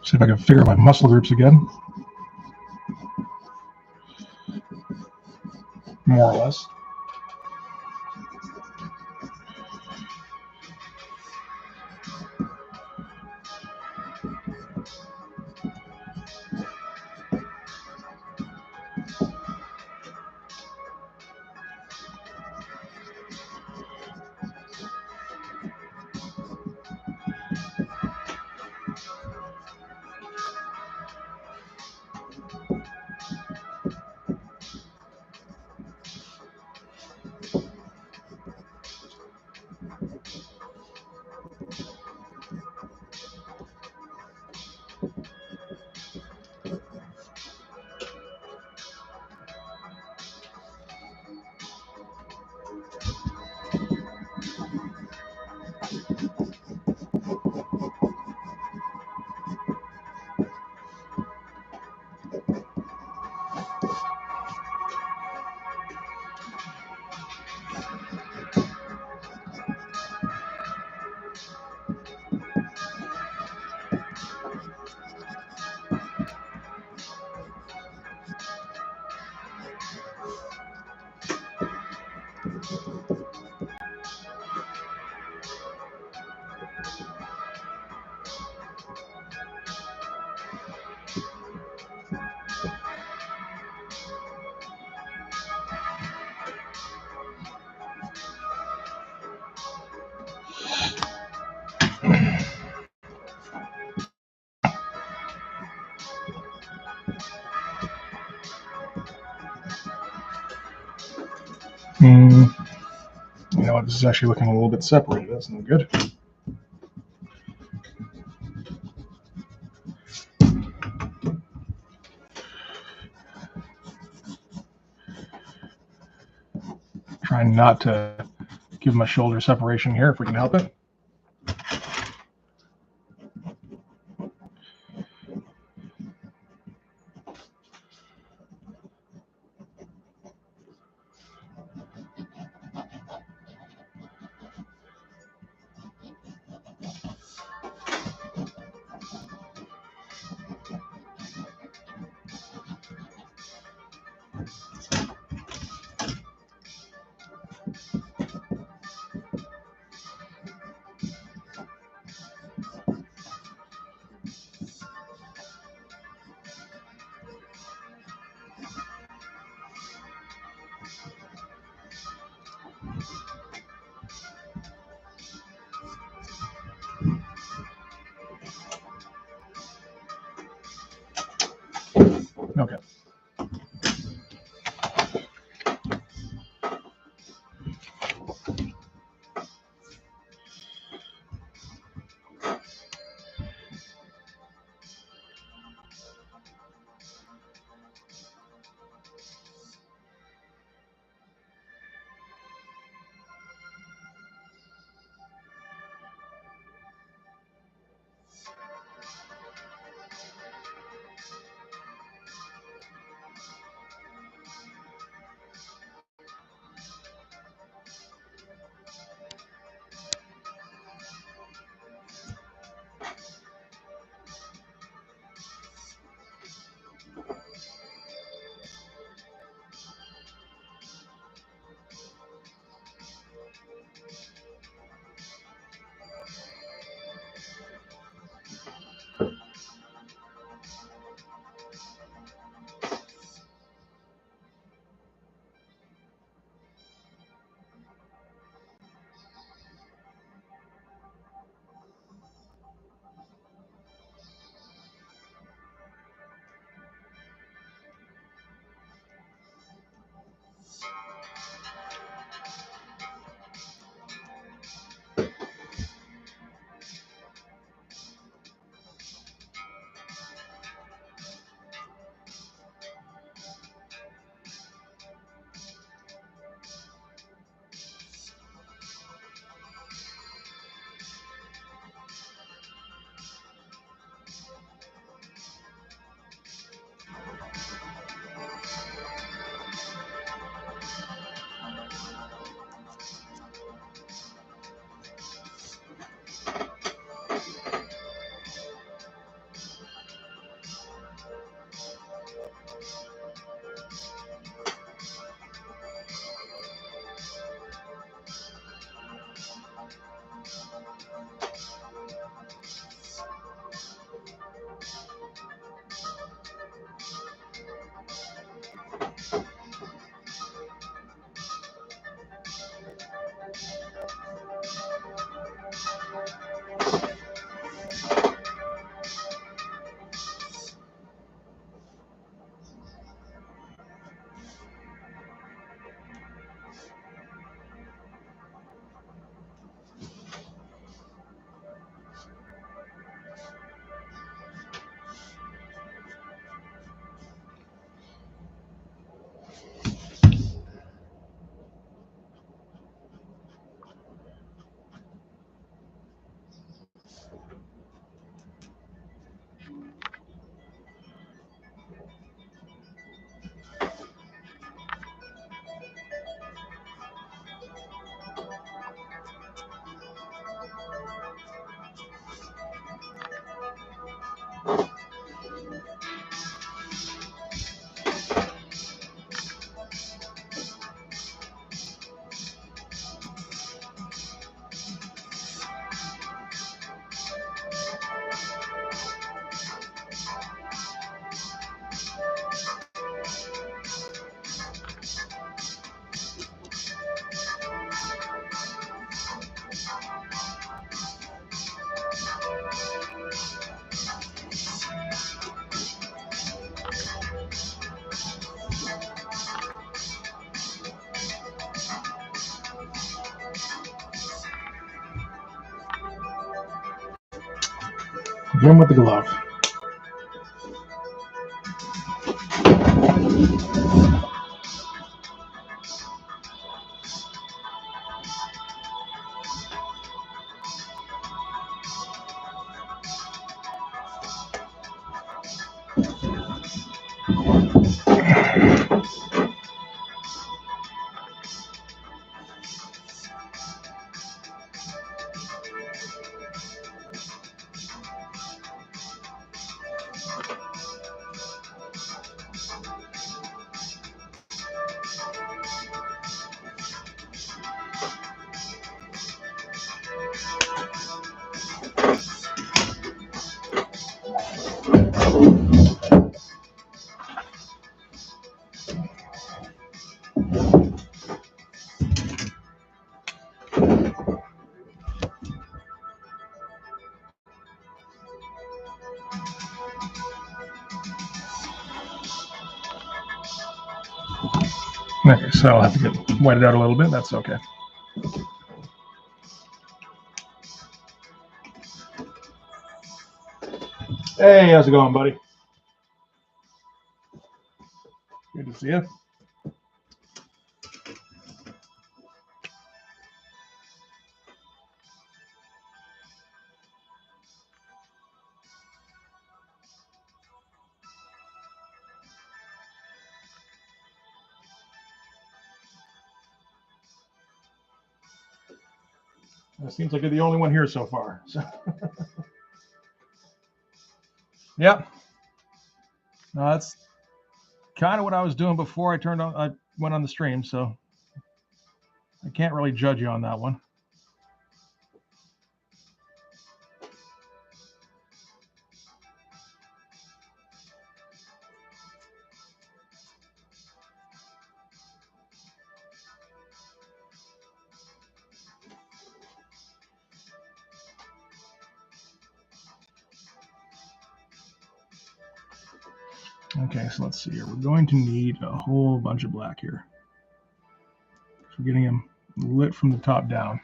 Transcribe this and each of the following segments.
See if I can figure my muscle groups again. More or less. You know what? This is actually looking a little bit separated. That's no good. Trying not to give my shoulder separation here if we can help it. Again with the glove. Okay, so I'll have to get wet it out a little bit. That's okay. Hey, how's it going, buddy? Good to see you. It seems like you're the only one here so far. So. Yep. No, that's kind of what I was doing before I went on the stream, so I can't really judge you on that one. Okay, so let's see here. We're going to need a whole bunch of black here. So we're getting them lit from the top down.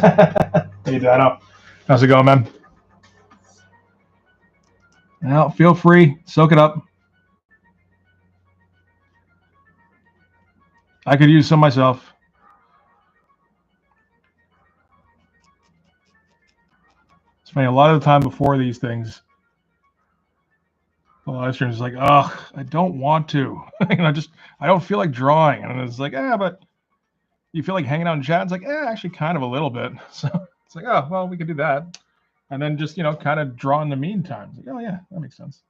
Hey, Dano. How's it going, man? Well, feel free. Soak it up. I could use some myself. Spending a lot of the time before these things. The live stream is like, oh, I don't want to. I don't feel like drawing. And it's like, but you feel like hanging out in chat. It's like, actually kind of a little bit. So it's like, oh, well, we could do that. And then just, kind of draw in the meantime. It's like, oh, yeah, that makes sense.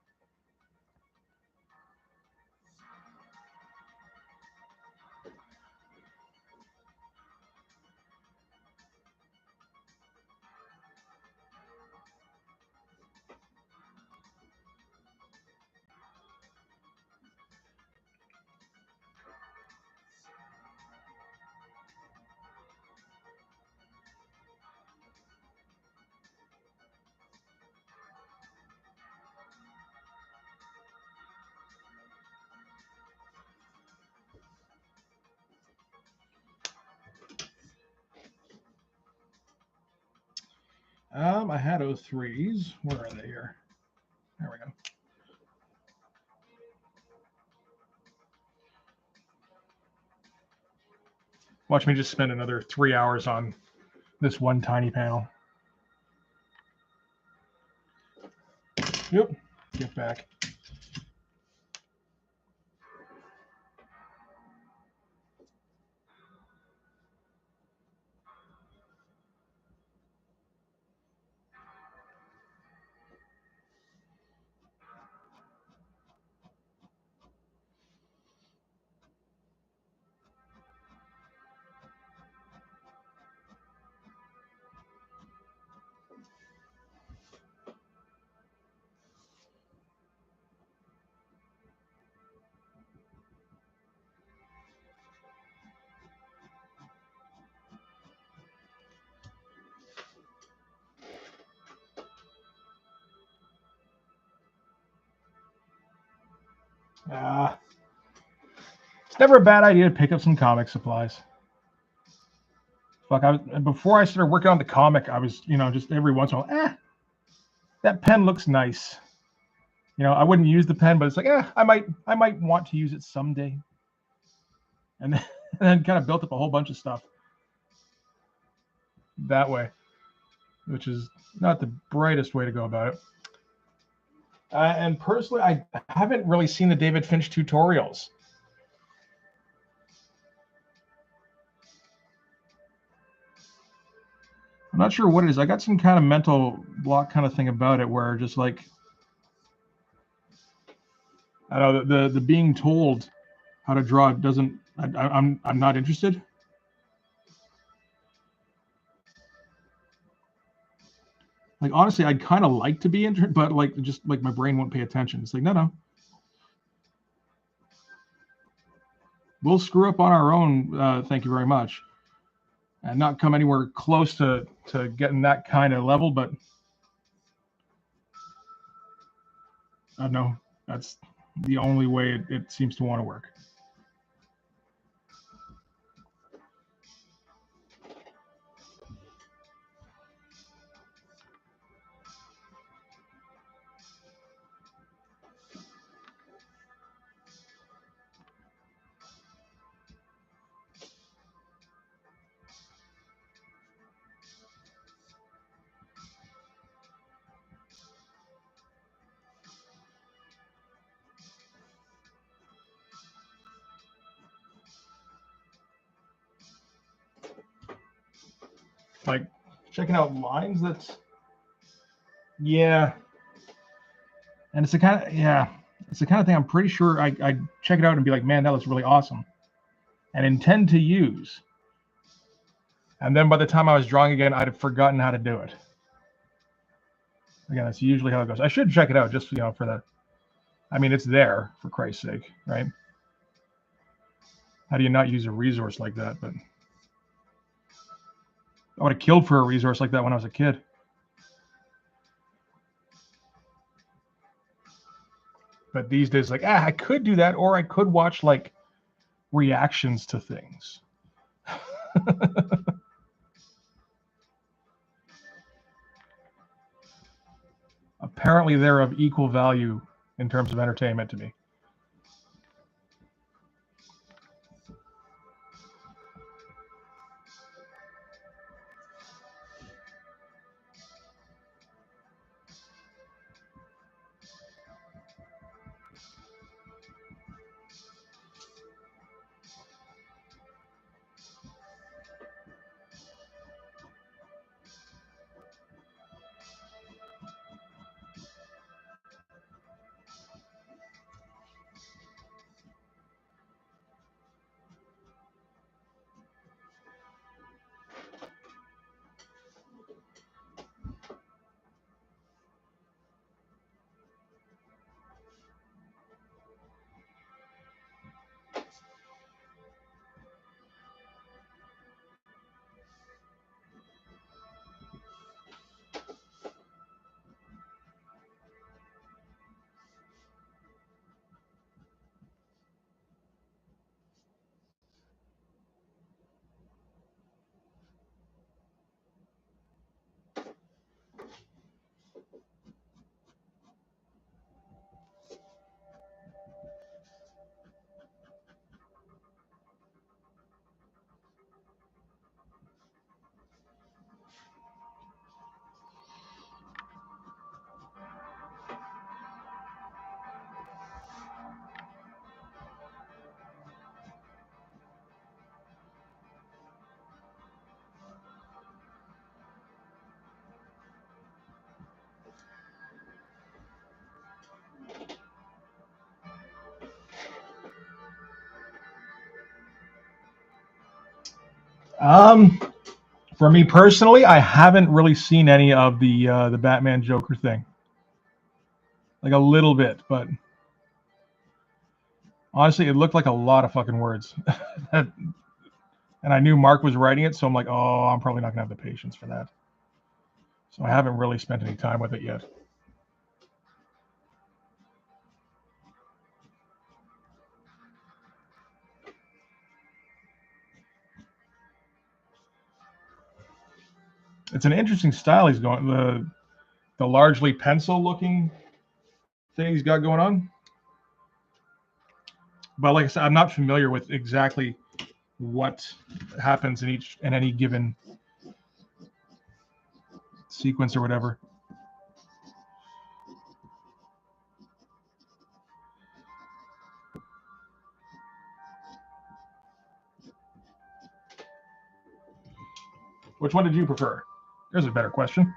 I had 03s. Where are they here? There we go. Watch me just spend another 3 hours on this one tiny panel. Yep. Get back. It's never a bad idea to pick up some comic supplies. Before I started working on the comic, I was, just every once in a while, that pen looks nice. I wouldn't use the pen, but it's like, I might want to use it someday. And then kind of built up a whole bunch of stuff that way, which is not the brightest way to go about it. And personally, I haven't really seen the David Finch tutorials. I'm not sure what it is. I got some kind of mental block kind of thing about it where just like, I don't know, the being told how to draw doesn't, I'm not interested. Like, honestly, I'd kind of like to be interested, but like, just like my brain won't pay attention. It's like, no. We'll screw up on our own, thank you very much. And not come anywhere close to getting that kind of level, but I don't know. That's the only way it seems to want to work. Like checking out lines, that's, yeah. And it's the kind of, it's the kind of thing I'm pretty sure I'd check it out and be like, man, that looks really awesome, and intend to use. And then by the time I was drawing again, I'd have forgotten how to do it. Again, that's usually how it goes. I should check it out just, for that. I mean, it's there, for Christ's sake, right? How do you not use a resource like that? But I would have killed for a resource like that when I was a kid. But these days, like, I could do that, or I could watch like reactions to things. apparently they're of equal value in terms of entertainment to me. For me personally, I haven't really seen any of the Batman Joker thing. Like a little bit, but honestly, it looked like a lot of fucking words. And I knew Mark was writing it, so I'm like, oh, I'm probably not gonna have the patience for that. So I haven't really spent any time with it yet. It's an interesting style he's going. The largely pencil looking thing he's got going on. But like I said, I'm not familiar with exactly what happens in any given sequence or whatever. Which one did you prefer? There's a better question.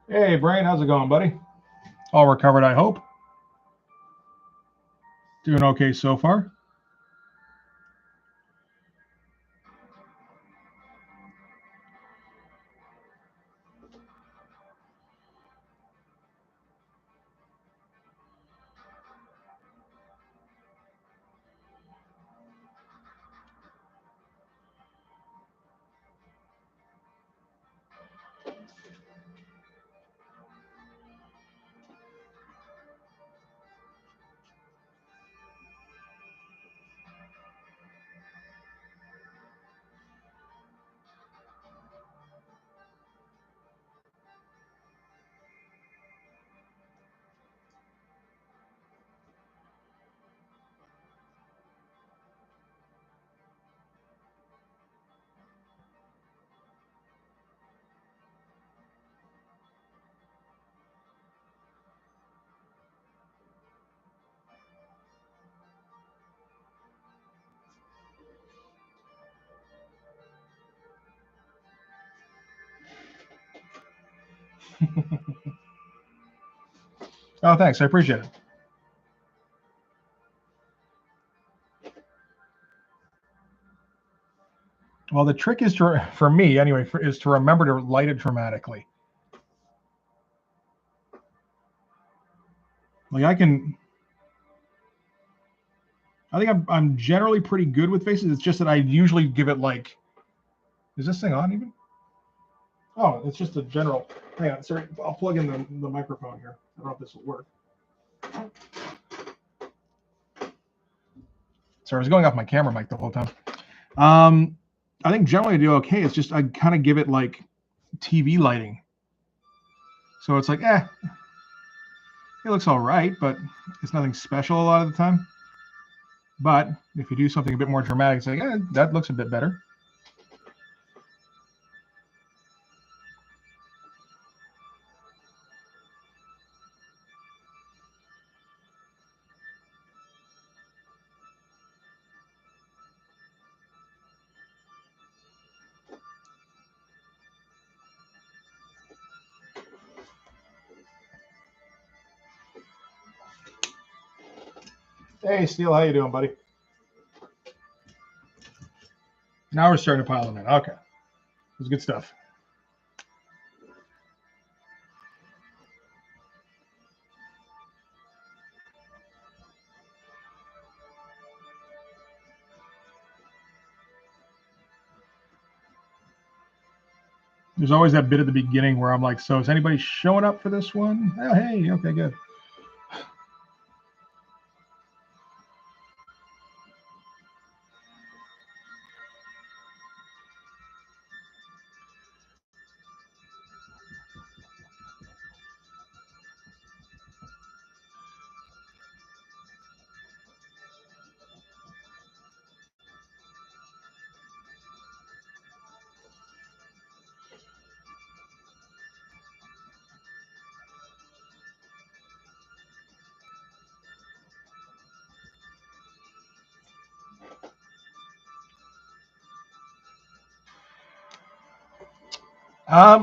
Hey, Brian, how's it going, buddy? All recovered, I hope. Doing okay so far. Oh, thanks. I appreciate it. Well, the trick is for me anyway, is to remember to light it dramatically. Like I think I'm generally pretty good with faces. It's just that I usually give it like, is this thing on even? Oh, it's just a general. Hang on, sorry. I'll plug in the microphone here. I don't know if this will work. Sorry, I was going off my camera mic the whole time. I think generally I do okay. It's just I kind of give it like TV lighting. So it's like, it looks all right, but it's nothing special a lot of the time. But if you do something a bit more dramatic, it's like, that looks a bit better. Hey, Steele, how you doing, buddy? Now we're starting to pile them in. Okay. That's good stuff. There's always that bit at the beginning where I'm like, so is anybody showing up for this one? Oh, hey, okay, good.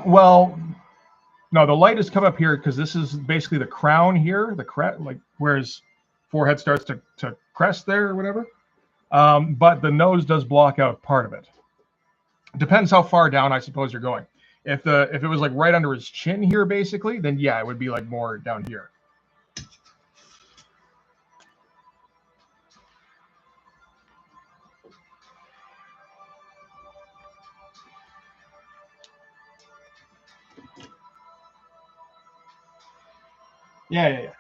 Well, no, the light has come up here because this is basically the crown here, like where his forehead starts to crest there or whatever. But the nose does block out part of it. Depends how far down, I suppose, you're going. If it was like right under his chin here, basically, then yeah, it would be like more down here. Yeah.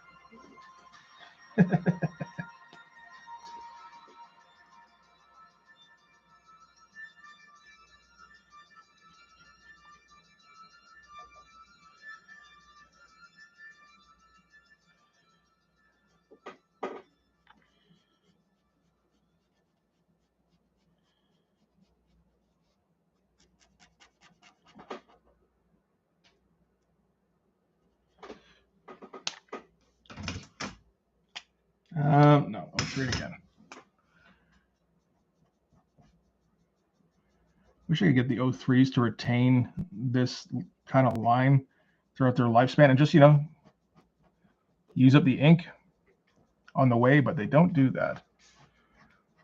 No, 03 again. Wish I could get the 03s to retain this kind of line throughout their lifespan and just, use up the ink on the way, but they don't do that.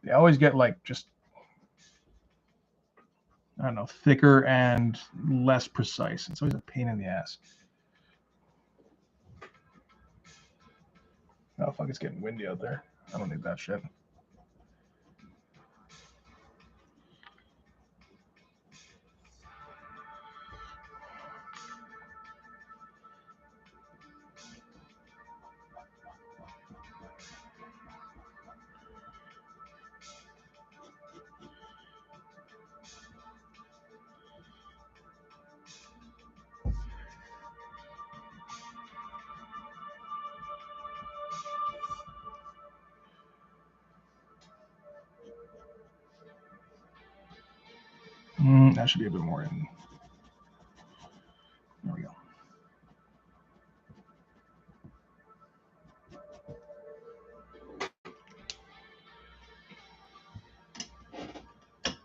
They always get like just, I don't know, thicker and less precise. It's always a pain in the ass. Oh, fuck, it's getting windy out there. I don't need that shit. That should be a bit more in. There we go.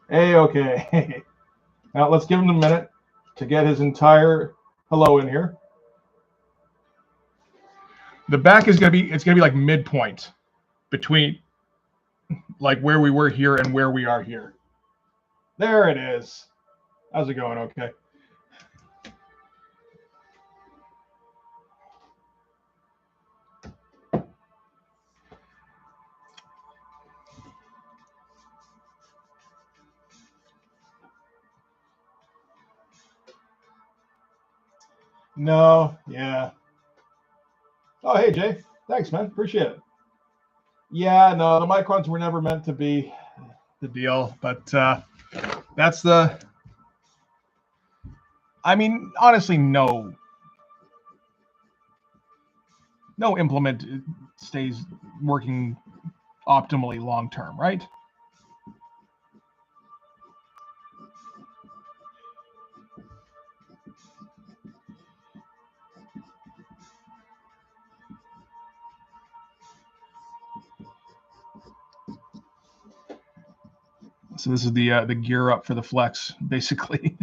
Hey, okay. Now let's give him a minute to get his entire hello in here. The back is gonna be like midpoint between like where we were here and where we are here. There it is. How's it going? Okay. No, yeah. Oh, hey, Jay. Thanks, man. Appreciate it. Yeah, no, the microns were never meant to be the deal, but that's the. I mean, honestly, no implement stays working optimally long term, right? So this is the gear up for the Flex, basically.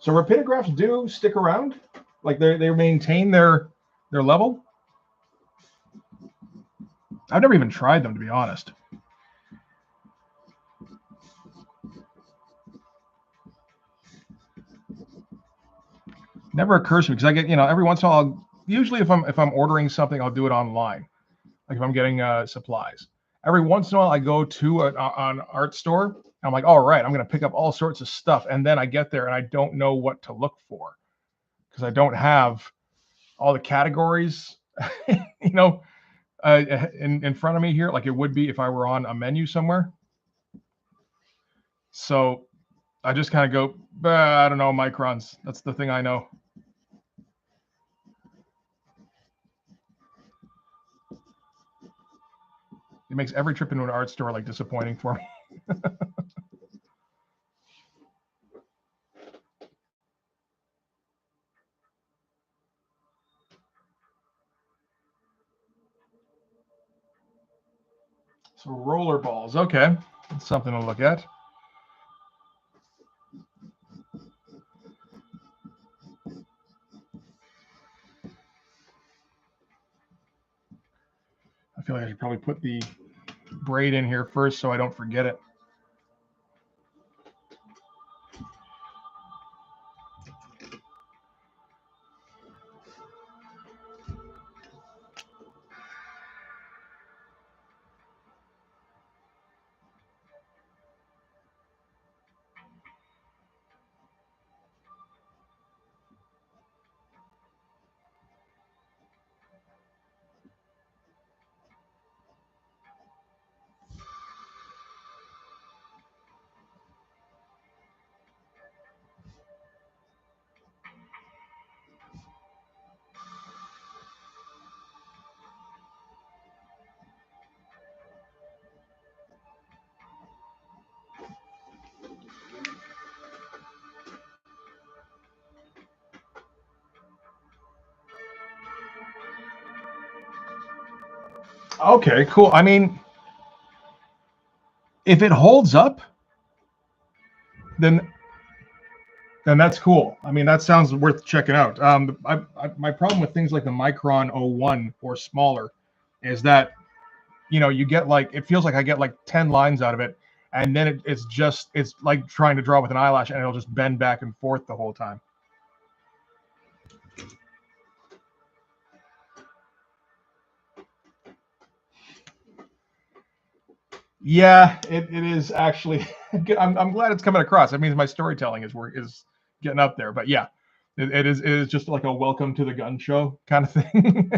So rapidographs do stick around, like they maintain their level. I've never even tried them, to be honest. Never occurs to me because I get, every once in a while. Usually, if I'm ordering something, I'll do it online. Like if I'm getting supplies. Every once in a while, I go to an art store. I'm like, all right, I'm going to pick up all sorts of stuff, and then I get there and I don't know what to look for because I don't have all the categories, you know, in front of me here, like it would be if I were on a menu somewhere. So I just kind of go, I don't know, microns. That's the thing I know. It makes every trip into an art store like disappointing for me. So roller balls, okay, that's something to look at. I feel like I should probably put the braid in here first so I don't forget it. Okay, cool. I mean, if it holds up, then that's cool. I mean, that sounds worth checking out. My problem with things like the Micron 01 or smaller is that you get like it feels like I get like 10 lines out of it, and then it's like trying to draw with an eyelash, and it'll just bend back and forth the whole time. Yeah, it is actually. I'm glad it's coming across. That means my storytelling is getting up there. But yeah, it is just like a welcome to the gun show kind of thing.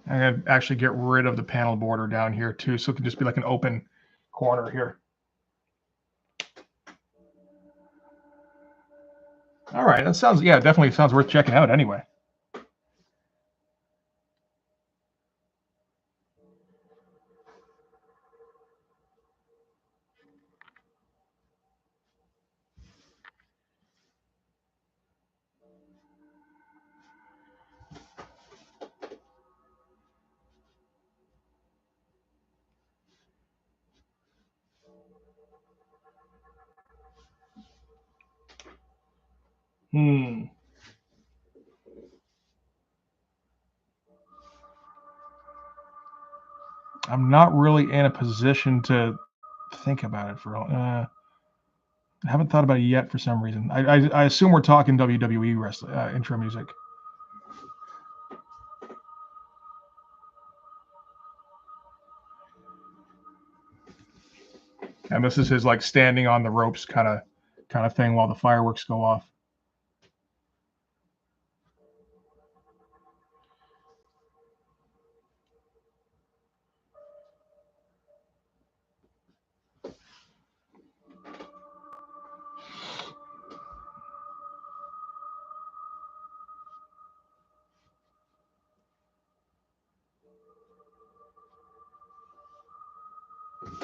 I'm gonna actually get rid of the panel border down here too, so it can just be like an open corner here. All right, that sounds, yeah, definitely sounds worth checking out anyway. Hmm. I'm not really in a position to think about it for. I haven't thought about it yet for some reason. I assume we're talking WWE wrestling intro music. And this is his like standing on the ropes kind of thing while the fireworks go off.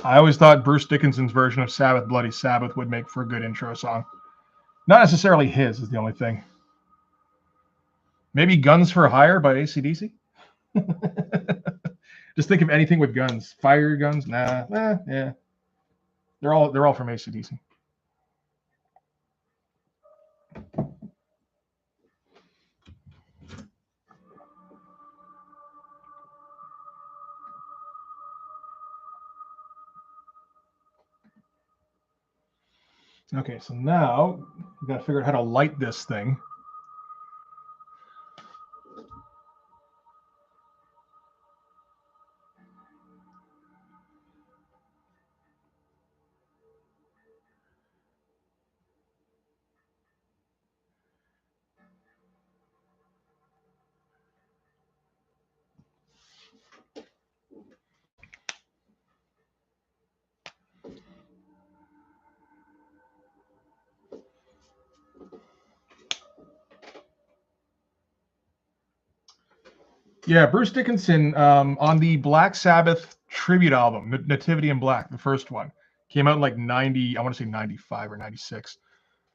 I always thought Bruce Dickinson's version of Sabbath Bloody Sabbath would make for a good intro song. Not necessarily his is the only thing. Maybe Guns for Hire by AC/DC. Just think of anything with guns. Fire guns? Nah. Yeah. They're all from AC/DC. Okay, so now we got to figure out how to light this thing. Yeah, Bruce Dickinson on the Black Sabbath tribute album, Nativity in Black, the first one, came out in like 90, I want to say 95 or 96.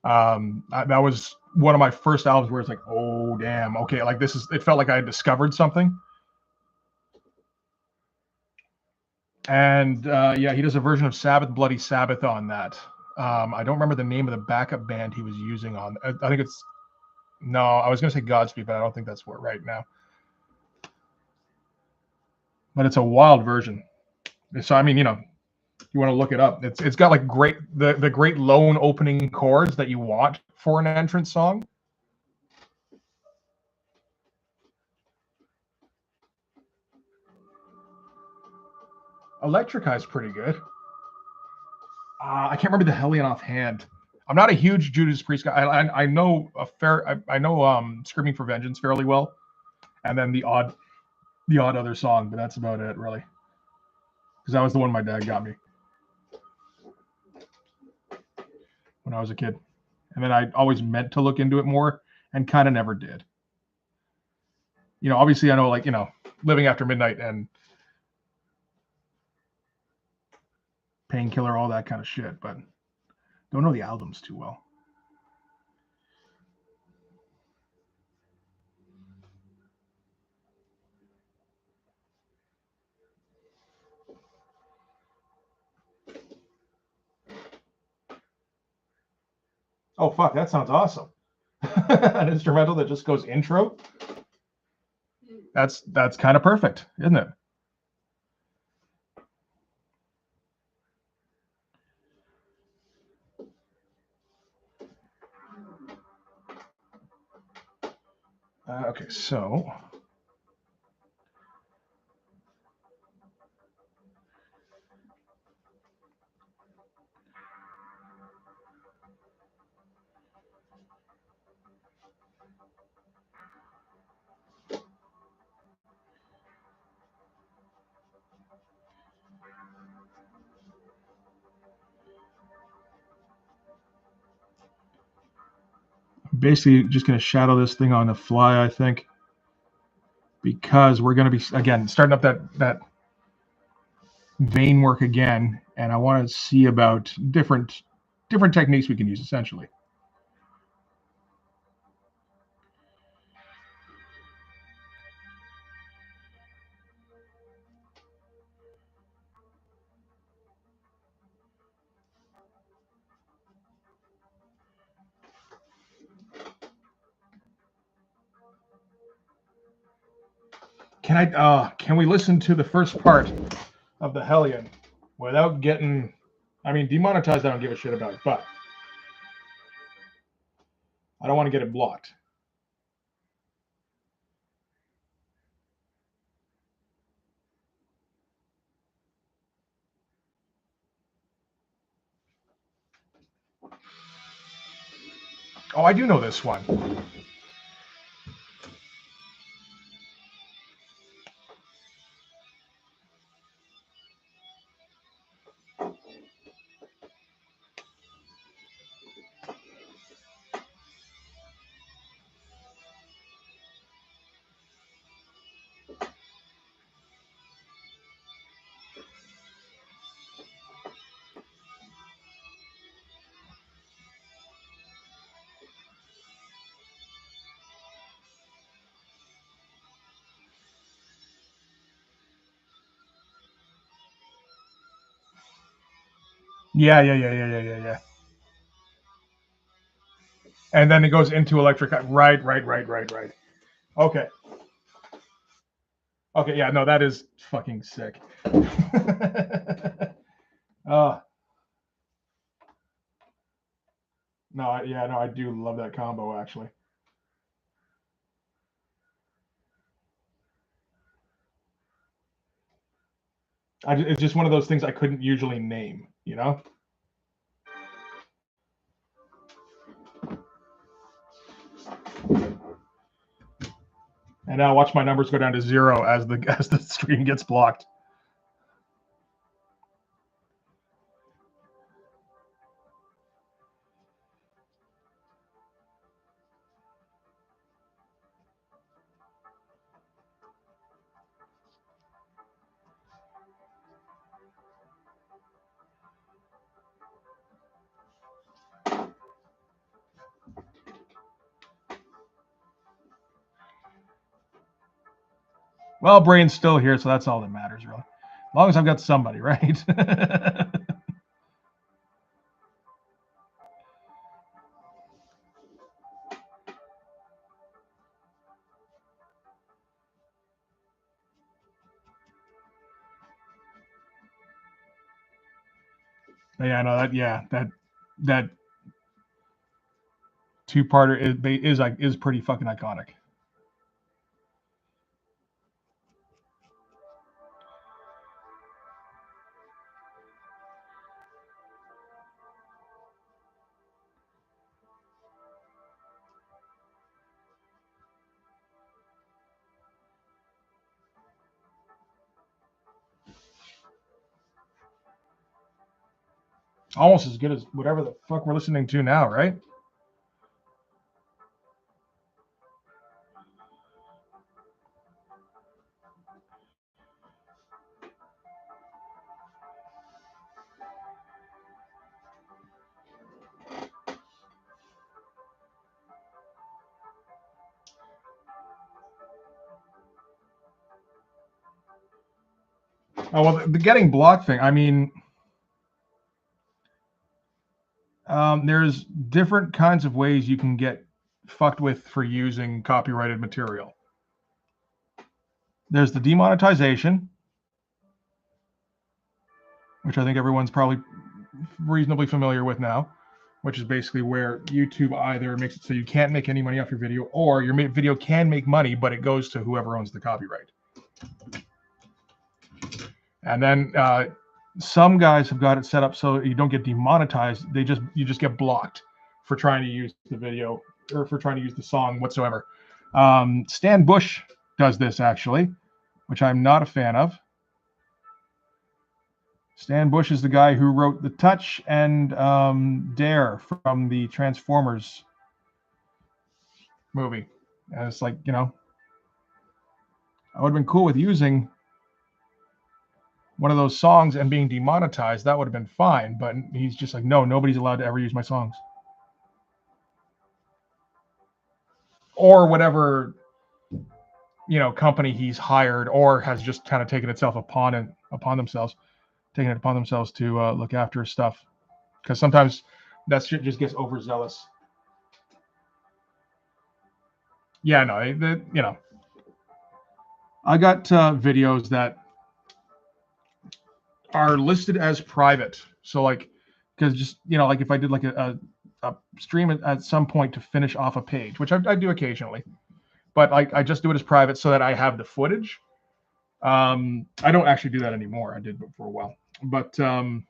That was one of my first albums where it's like, oh, damn, okay, like this is, it felt like I had discovered something. And yeah, he does a version of Sabbath Bloody Sabbath on that. I don't remember the name of the backup band he was using on. I think it's, no, I was going to say Godspeed, but I don't think that's what right now. But it's a wild version. So I mean, you want to look it up. It's got like the great lone opening chords that you want for an entrance song. Electric Eye's pretty good. I can't remember the Hellion offhand. I'm not a huge Judas Priest guy. I know a fair. I know Screaming for Vengeance fairly well, and then the odd other song, but that's about it really. Because that was the one my dad got me when I was a kid, and then I always meant to look into it more and kind of never did. Obviously I know like Living After Midnight and Painkiller, all that kind of shit, but don't know the albums too well. Oh fuck, that sounds awesome. An instrumental that just goes intro. That's kind of perfect, isn't it? Okay, so basically just going to shadow this thing on the fly, I think, because we're going to be, again, starting up that vein work again, and I want to see about different techniques we can use, essentially. Can we listen to the first part of the Hellion without getting, I mean, demonetized I don't give a shit about, but I don't want to get it blocked. Oh, I do know this one. Yeah. And then it goes into electric. Right. Okay. Okay, yeah, no, that is fucking sick. No, I do love that combo, actually. It's just one of those things I couldn't usually name, you know? And now watch my numbers go down to 0 as the stream gets blocked. Well, Brain's still here, so that's all that matters, really. As long as I've got somebody, right? Yeah, no, that two-parter is pretty fucking iconic. Almost as good as whatever the fuck we're listening to now, right? Oh, well, the getting blocked thing, I mean, there's different kinds of ways you can get fucked with for using copyrighted material. There's the demonetization, which I think everyone's probably reasonably familiar with now, which is basically where YouTube either makes it so you can't make any money off your video, or your video can make money, but it goes to whoever owns the copyright. And then some guys have got it set up so you don't get demonetized. You just get blocked for trying to use the video or for trying to use the song whatsoever. Stan Bush does this, actually, which I'm not a fan of. Stan Bush is the guy who wrote The Touch and Dare from the Transformers movie. And it's like, I would have been cool with using one of those songs and being demonetized. That would have been fine. But he's just like, no, nobody's allowed to ever use my songs. Or whatever, company he's hired or has just kind of taken itself upon themselves to look after his stuff. Because sometimes that shit just gets overzealous. Yeah, no, I got videos that are listed as private. So like, because just, like if I did like a stream at some point to finish off a page, which I do occasionally, but I just do it as private so that I have the footage. I don't actually do that anymore. I did for a while, but and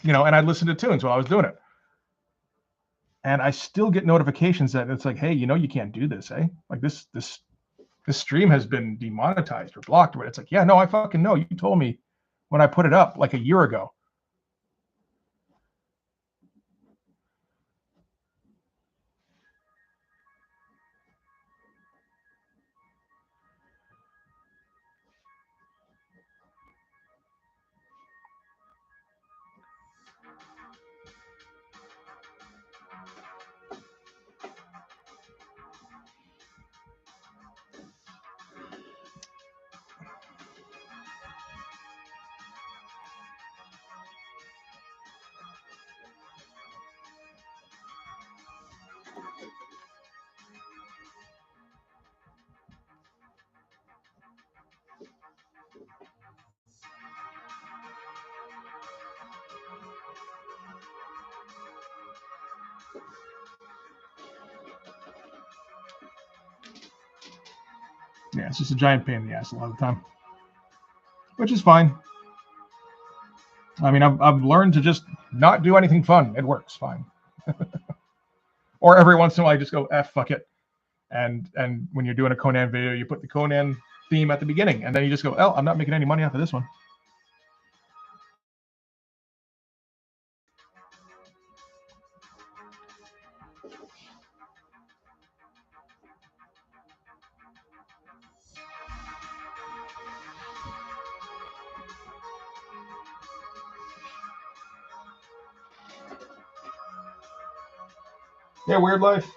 I listened to tunes while I was doing it. And I still get notifications that it's like, hey, you can't do this, eh? Like this stream has been demonetized or blocked. Or it's like, yeah, no, I fucking know. You told me when I put it up like a year ago. Yeah, it's just a giant pain in the ass a lot of the time, which is fine. I mean, I've learned to just not do anything fun. It works fine. Or every once in a while, I just go, fuck it. And when you're doing a Conan video, you put the Conan theme at the beginning, and then you just go, I'm not making any money off of this one. Yeah, Weird Life.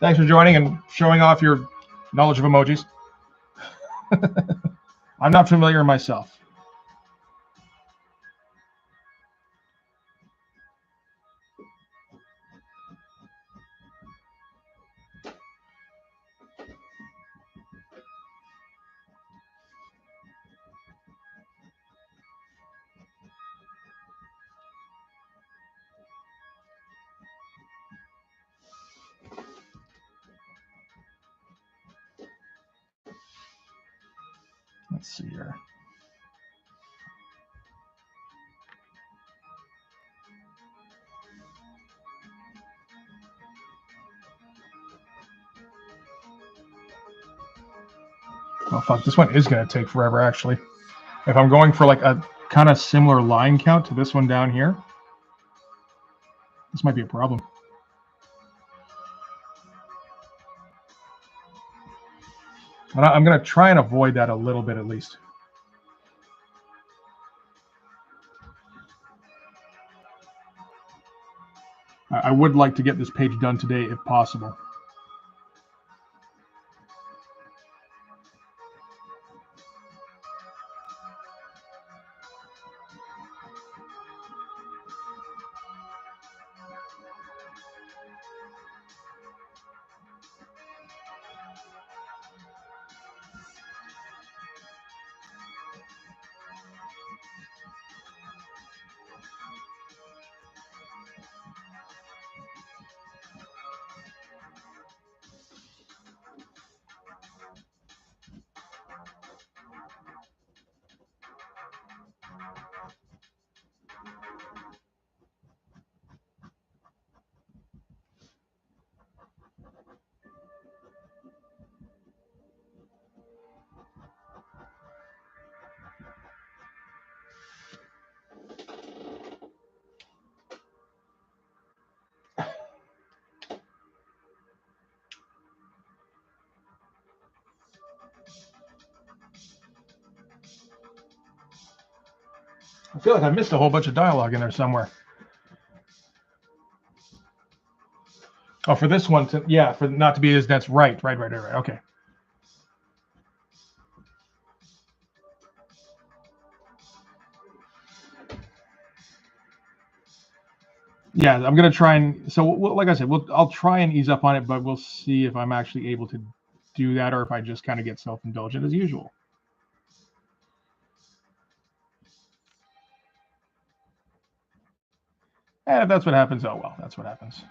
Thanks for joining and showing off your knowledge of emojis. I'm not familiar myself. Let's see here. Oh, fuck. This one is going to take forever, actually. If I'm going for like a kind of similar line count to this one down here, this might be a problem. And I'm going to try and avoid that a little bit at least. I would like to get this page done today if possible. I feel like I missed a whole bunch of dialogue in there somewhere. Oh, for this one, yeah, for not to be as dense. Right. Okay. Yeah, I'm gonna try and like I said, I'll try and ease up on it, but we'll see if I'm actually able to do that or if I just kind of get self-indulgent as usual. And if that's what happens, oh well, that's what happens.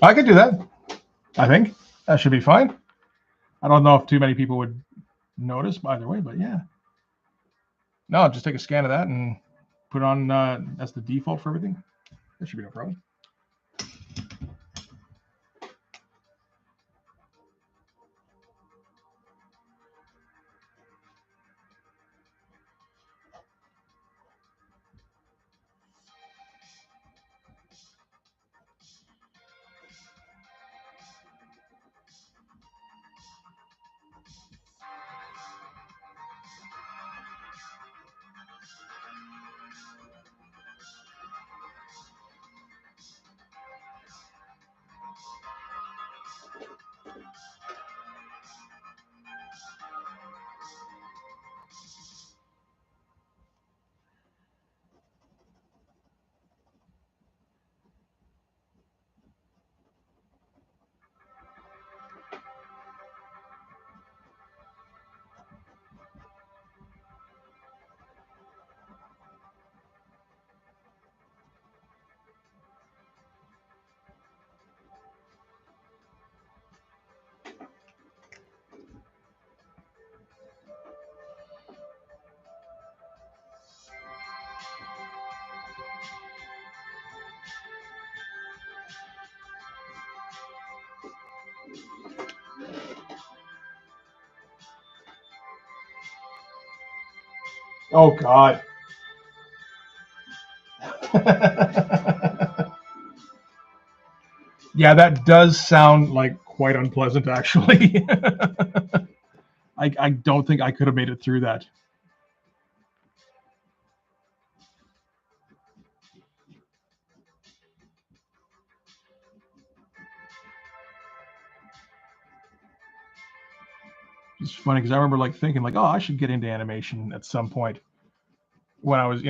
I could do that. I think that should be fine. I don't know if too many people would notice either way, but yeah. No, just take a scan of that and put it on as the default for everything. There should be no problem. Oh God. Yeah, that does sound like quite unpleasant, actually. I don't think I could have made it through that. It's funny because I remember like thinking like, oh, I should get into animation at some point when I was,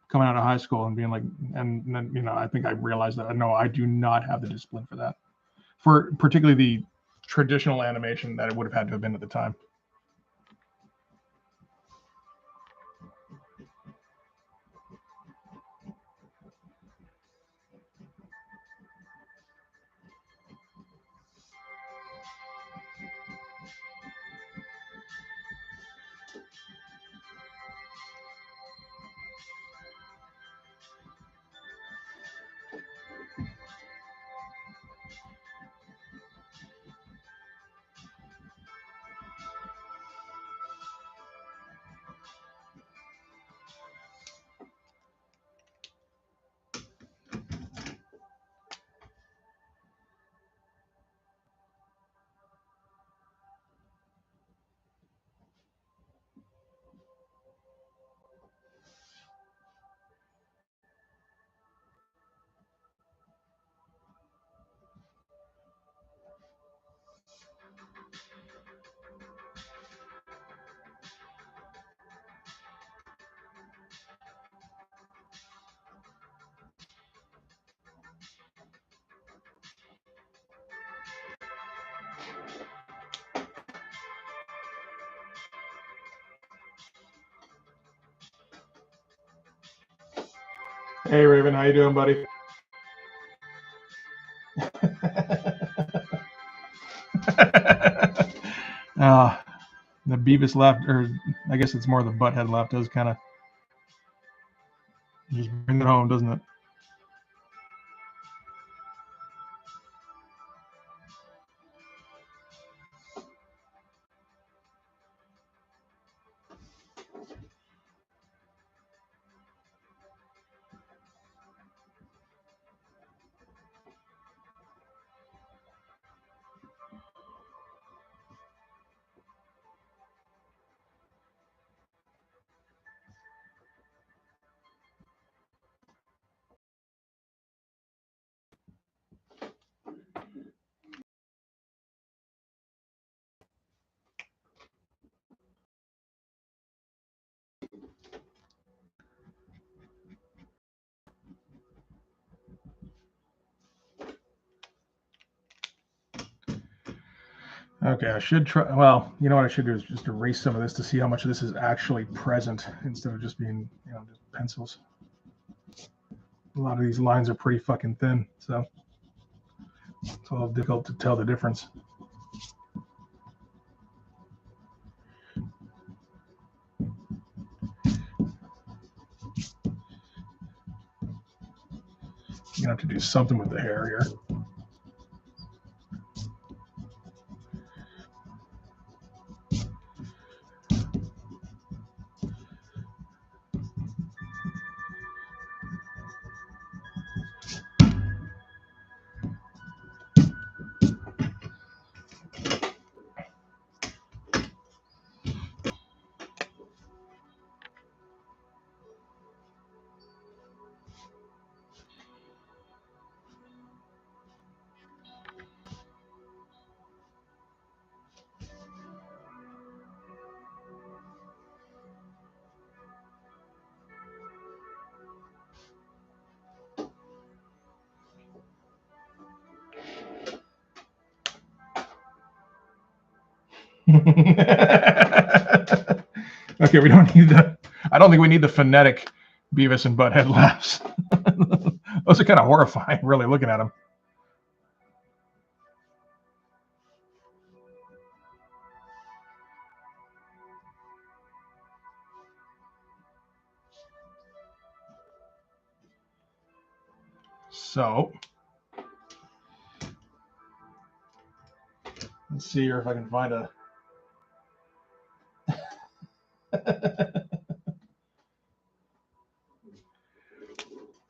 coming out of high school and being like, and then, I think I realized that no, I do not have the discipline for that, for particularly the traditional animation that it would have had to have been at the time. Hey Raven, how you doing, buddy? The Beavis left, or I guess it's more the Butthead left, does kind of just bring it home, doesn't it? Okay, I should try. Well, you know what I should do is just erase some of this to see how much of this is actually present instead of just being, just pencils. A lot of these lines are pretty fucking thin, so it's a little difficult to tell the difference. You're gonna have to do something with the hair here. Okay, we don't need the. I don't think we need the phonetic Beavis and Butthead laughs. Those are kind of horrifying, really, looking at them. So, let's see here if I can find a.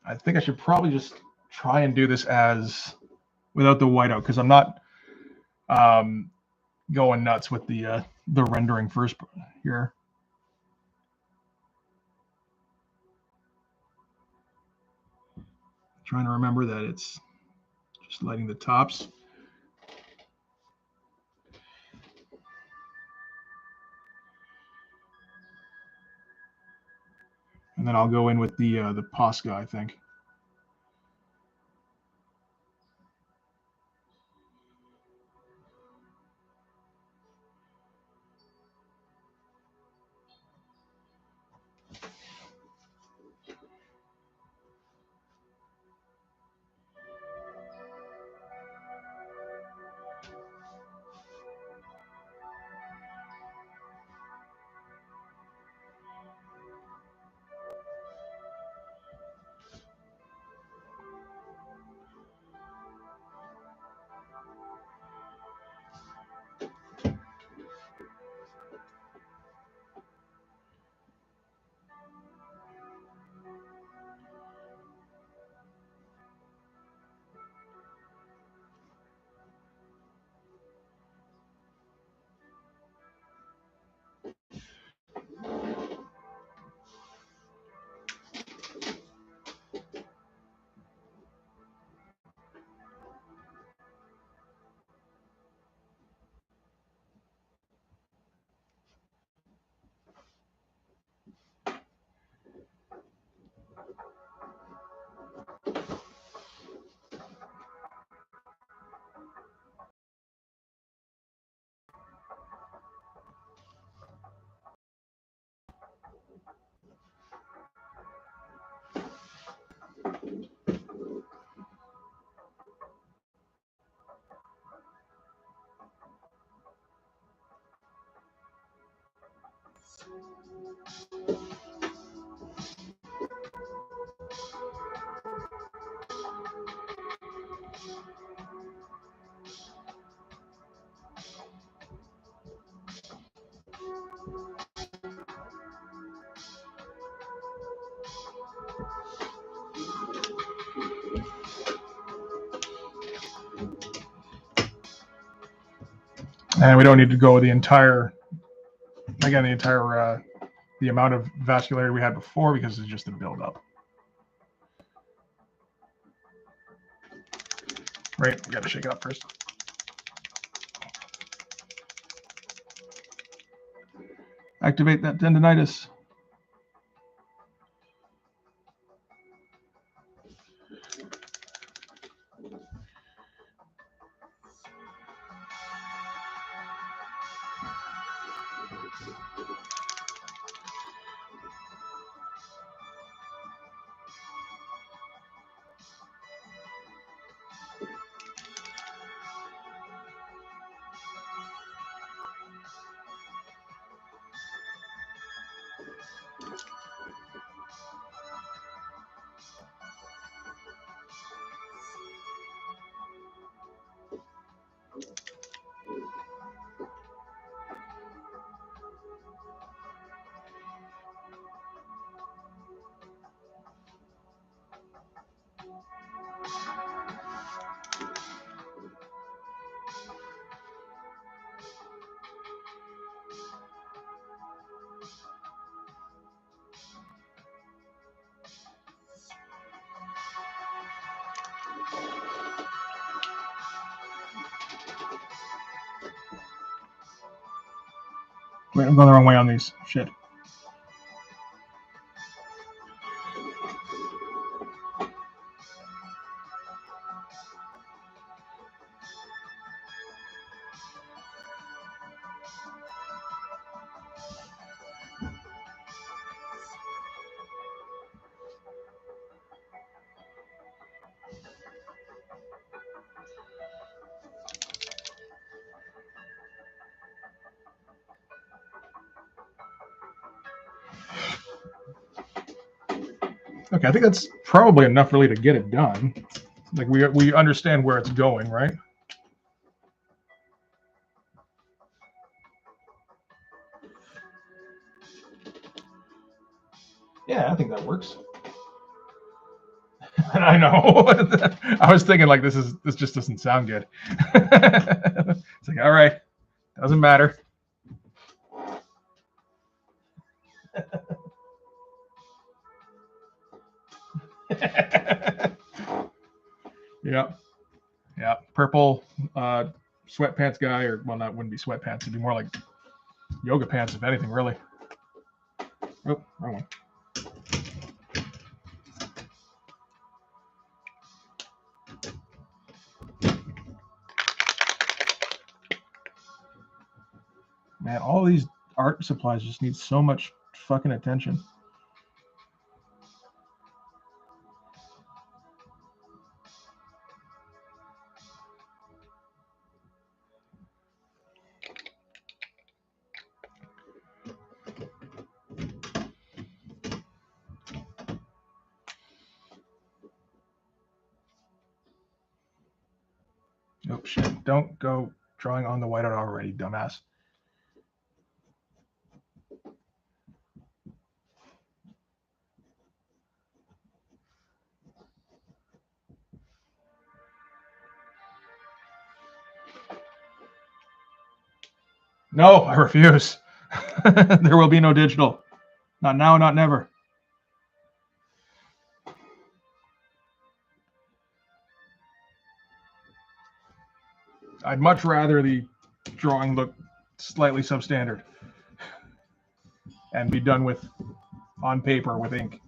I think I should probably just try and do this as without the whiteout because I'm not going nuts with the rendering first here. Trying to remember that it's just lighting the tops. And then I'll go in with the Posca, I think. And we don't need to go the entire, again, the amount of vascularity we had before, because it's just a buildup. Right, we got to shake it up first. Activate that tendonitis. Wait, I'm going the wrong way on these. Shit. Okay, I think that's probably enough really to get it done. Like we understand where it's going, right? Yeah, I think that works. And I know. I was thinking like this just doesn't sound good. It's like, all right, doesn't matter. Yeah. Yeah. Purple sweatpants guy, or well, that wouldn't be sweatpants. It'd be more like yoga pants, if anything, really. Oh, wrong one. Man, all these art supplies just need so much fucking attention. Oh shit! Don't go drawing on the whiteout already, dumbass. No, I refuse. There will be no digital. Not now, not never. I'd much rather the drawing look slightly substandard and be done with on paper with ink.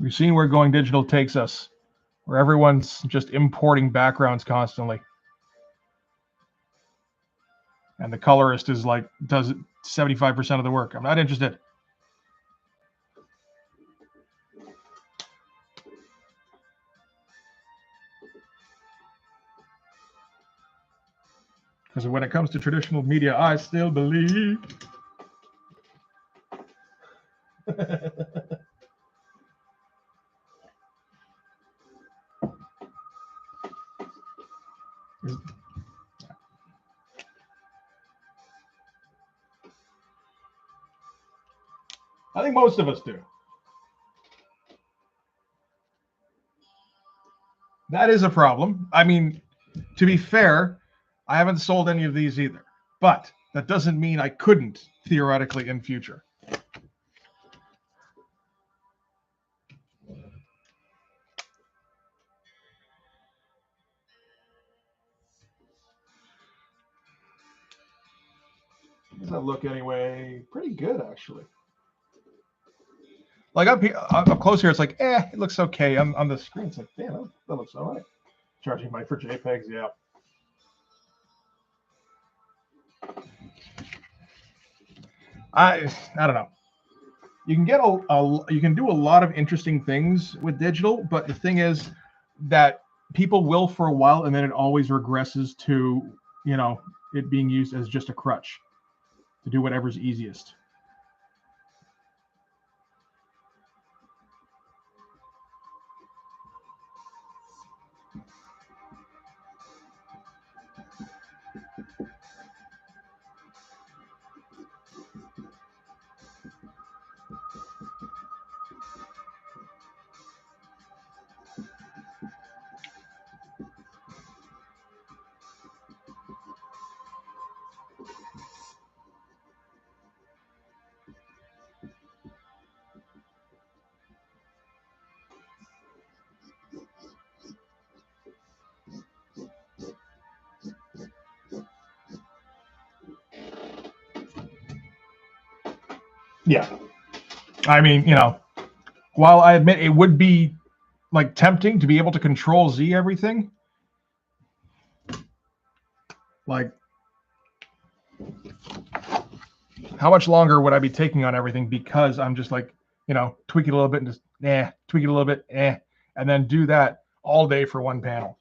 We've seen where going digital takes us, where everyone's just importing backgrounds constantly. And the colorist is like, does 75% of the work. I'm not interested. Because when it comes to traditional media, I still believe. I think most of us do. That is a problem. I mean, to be fair, I haven't sold any of these either, but that doesn't mean I couldn't theoretically in future. How does that look anyway? Pretty good, actually. Like up here, up close here, it's like, it looks okay. On the screen, it's like, damn, that looks all right. Charging mic for JPEGs, yeah. I don't know. You can get you can do a lot of interesting things with digital, but the thing is that people will for a while, and then it always regresses to, you know, it being used as just a crutch to do whatever's easiest. Yeah. I mean, you know, while I admit it would be like tempting to be able to control Z everything, like how much longer would I be taking on everything because I'm just like, you know, tweak it a little bit and just tweak it a little bit, and then do that all day for one panel.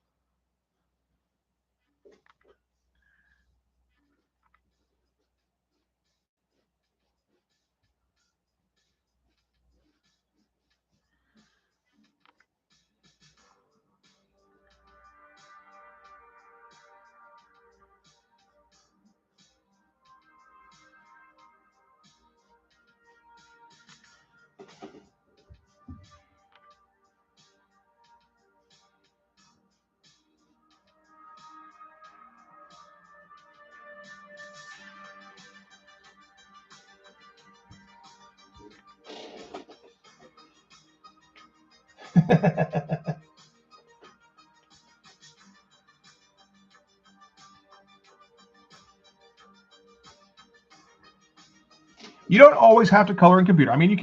You don't always have to color in computer. I mean, you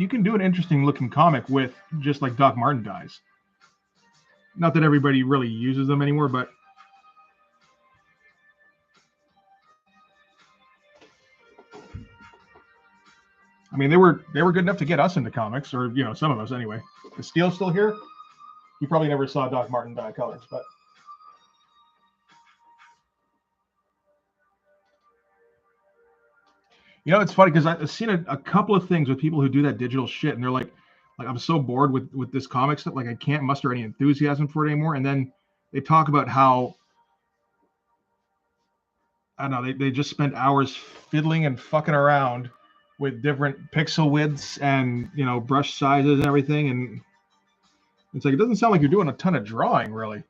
can do an interesting looking comic with just like Doc Martin dies. Not that everybody really uses them anymore, but I mean, they were good enough to get us into comics, or you know, some of us anyway. Is Steele still here? You probably never saw Doc Martin die colors, but you know, it's funny because I've seen a couple of things with people who do that digital shit, and they're like I'm so bored with this comic stuff, like I can't muster any enthusiasm for it anymore. And then they talk about how I don't know, they just spent hours fiddling and fucking around with different pixel widths and, you know, brush sizes and everything, and it's like it doesn't sound like you're doing a ton of drawing, really.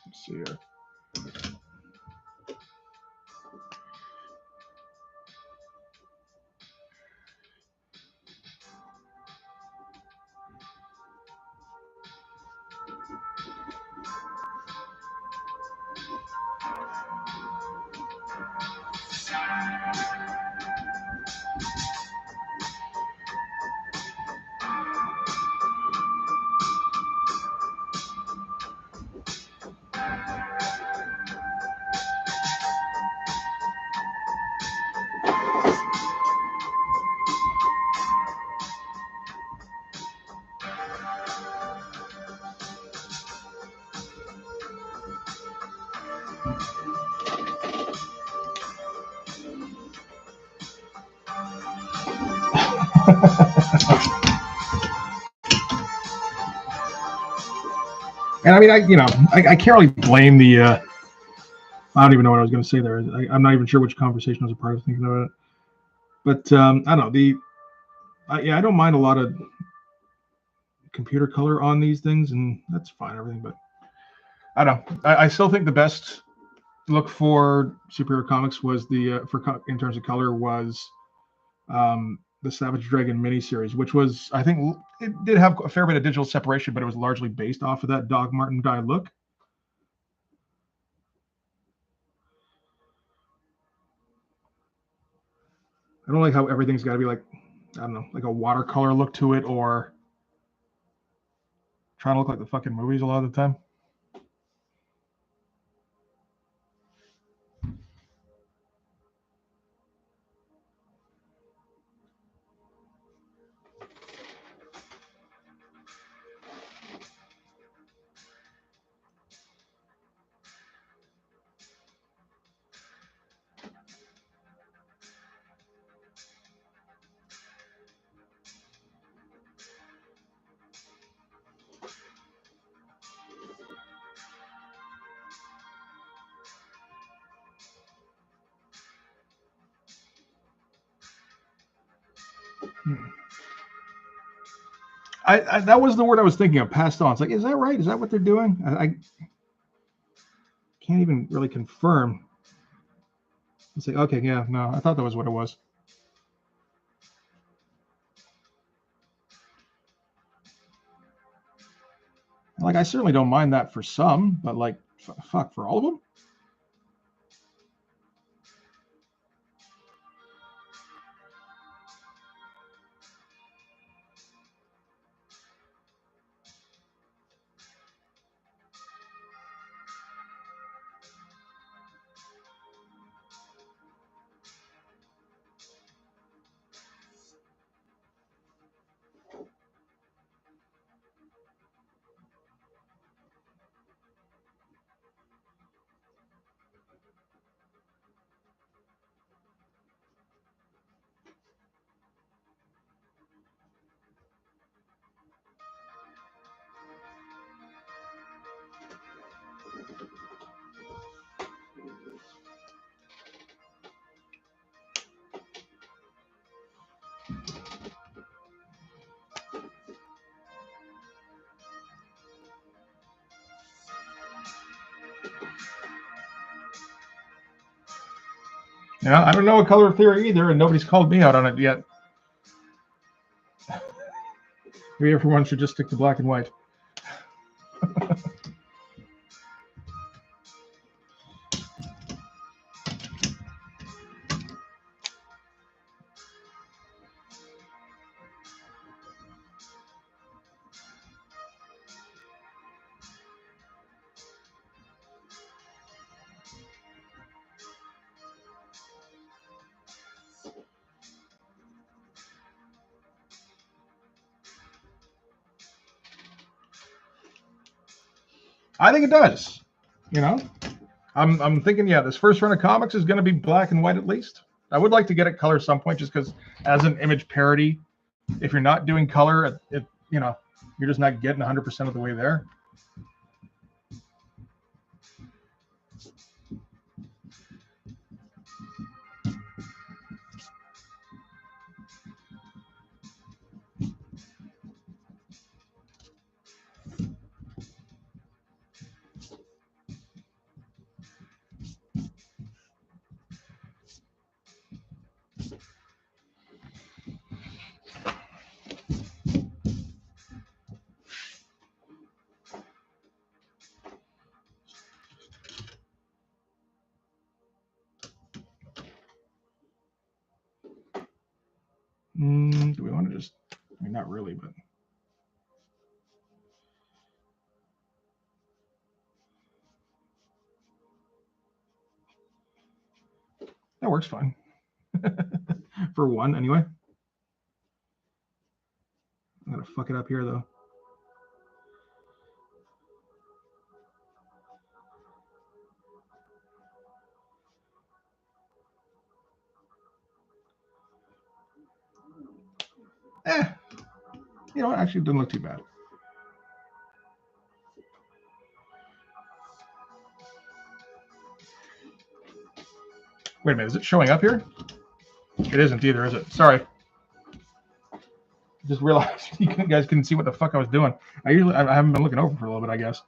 Let's see here. And I mean, I can't really blame the. I don't even know what I was going to say there. I'm not even sure which conversation I was a part of thinking about it. But I don't know. Yeah, I don't mind a lot of computer color on these things, and that's fine, everything. But I don't know. I still think the best look for Superhero Comics was in terms of color was the Savage Dragon miniseries, which was, I think, it did have a fair bit of digital separation, but it was largely based off of that Doc Martin guy look. I don't like how everything's got to be like, I don't know, like a watercolor look to it, or trying to look like the fucking movies a lot of the time. That was the word I was thinking of. Passed on. It's like, is that right? Is that what they're doing? I can't even really confirm. It's like, okay, yeah, no, I thought that was what it was. Like, I certainly don't mind that for some, but like, fuck, for all of them? Yeah, I don't know a color theory either, and nobody's called me out on it yet. Maybe everyone should just stick to black and white. I think it does. You know, I'm thinking, yeah, this first run of comics is going to be black and white at least. I would like to get it color at some point, just because as an image parody, if you're not doing color, you're just not getting 100% of the way there. Do we want to just? I mean, not really, but. That works fine. For one, anyway. I'm gonna fuck it up here though. You know what? Actually, it doesn't look too bad. Wait a minute, is it showing up here? It isn't either, is it? Sorry. Just realized you guys couldn't see what the fuck I was doing. I haven't been looking over for a little bit, I guess.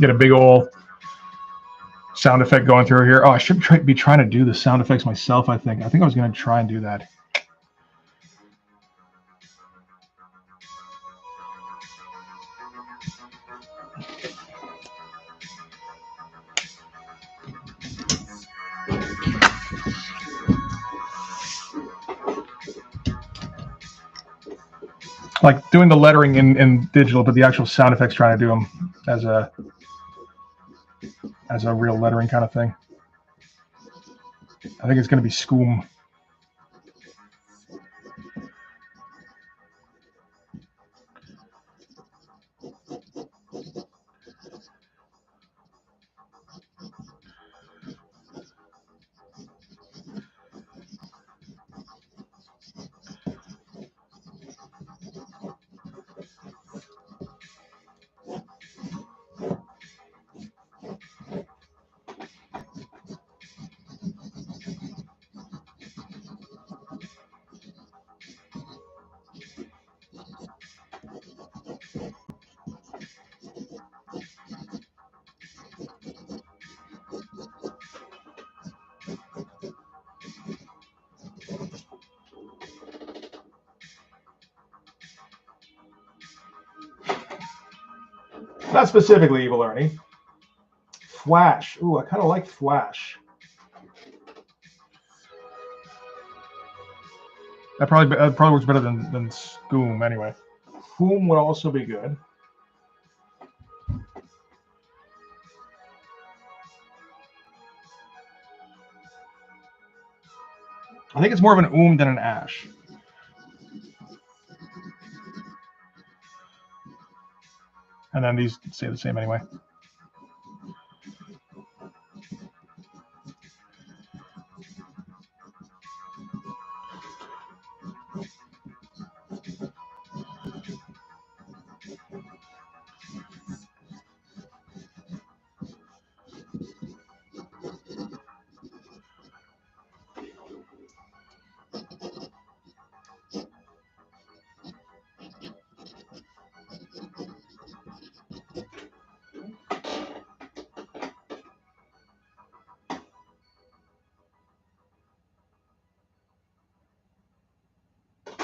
Get a big old sound effect going through here. Oh, I should be trying to do the sound effects myself, I think. I was going to try and do that. Like doing the lettering in digital, but the actual sound effects, trying to do them as a real lettering kind of thing. I think it's going to be Skoom. Not specifically Evil Ernie. Flash. Ooh, I kind of like Flash. That probably works better than Skoom anyway. Foom would also be good. I think it's more of an than an ash. And then these stay the same anyway.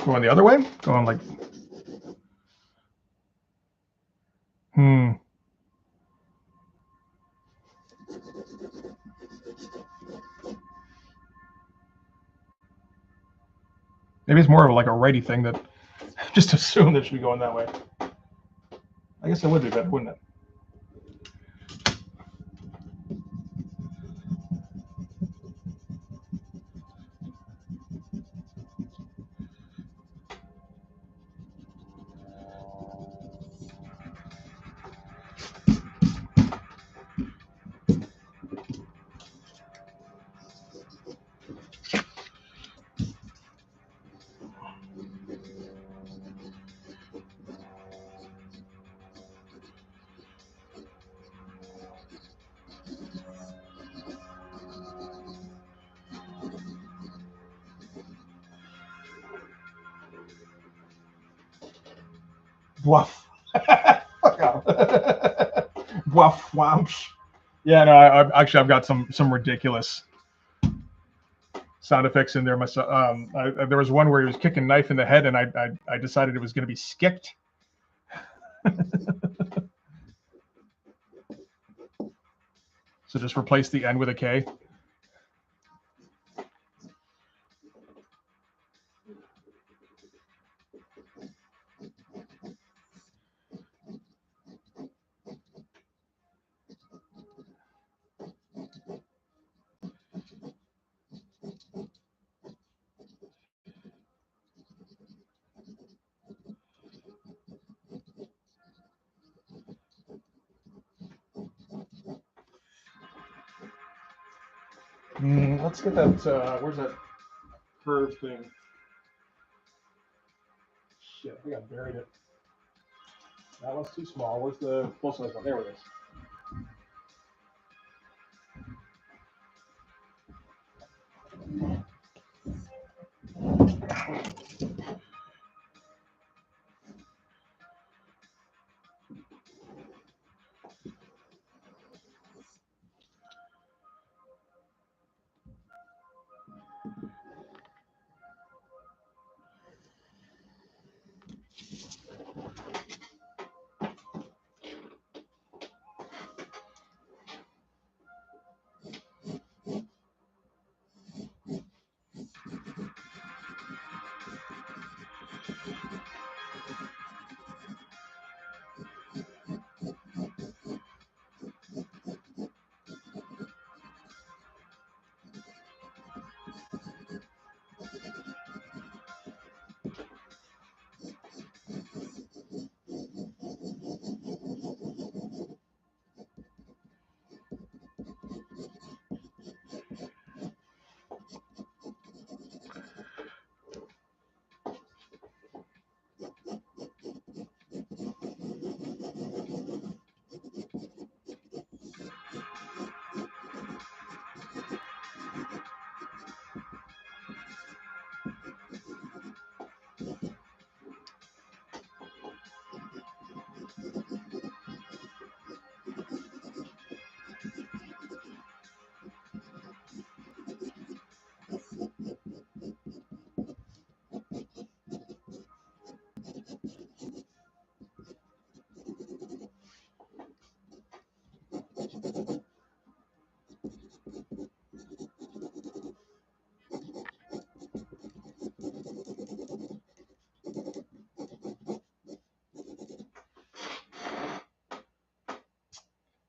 Going the other way? Going like... Maybe it's more of like a righty thing that just assume that should be going that way. I guess it would be better, wouldn't it? Woof. Fuck off. Woof, whomps. Yeah, no, I've got some ridiculous sound effects in there myself. There was one where he was kicking a knife in the head, and I decided it was going to be skicked. So just replace the N with a K. Let's get that. Where's that curve thing? Shit, I think I buried it. That one's too small. Where's the full size one? There it is.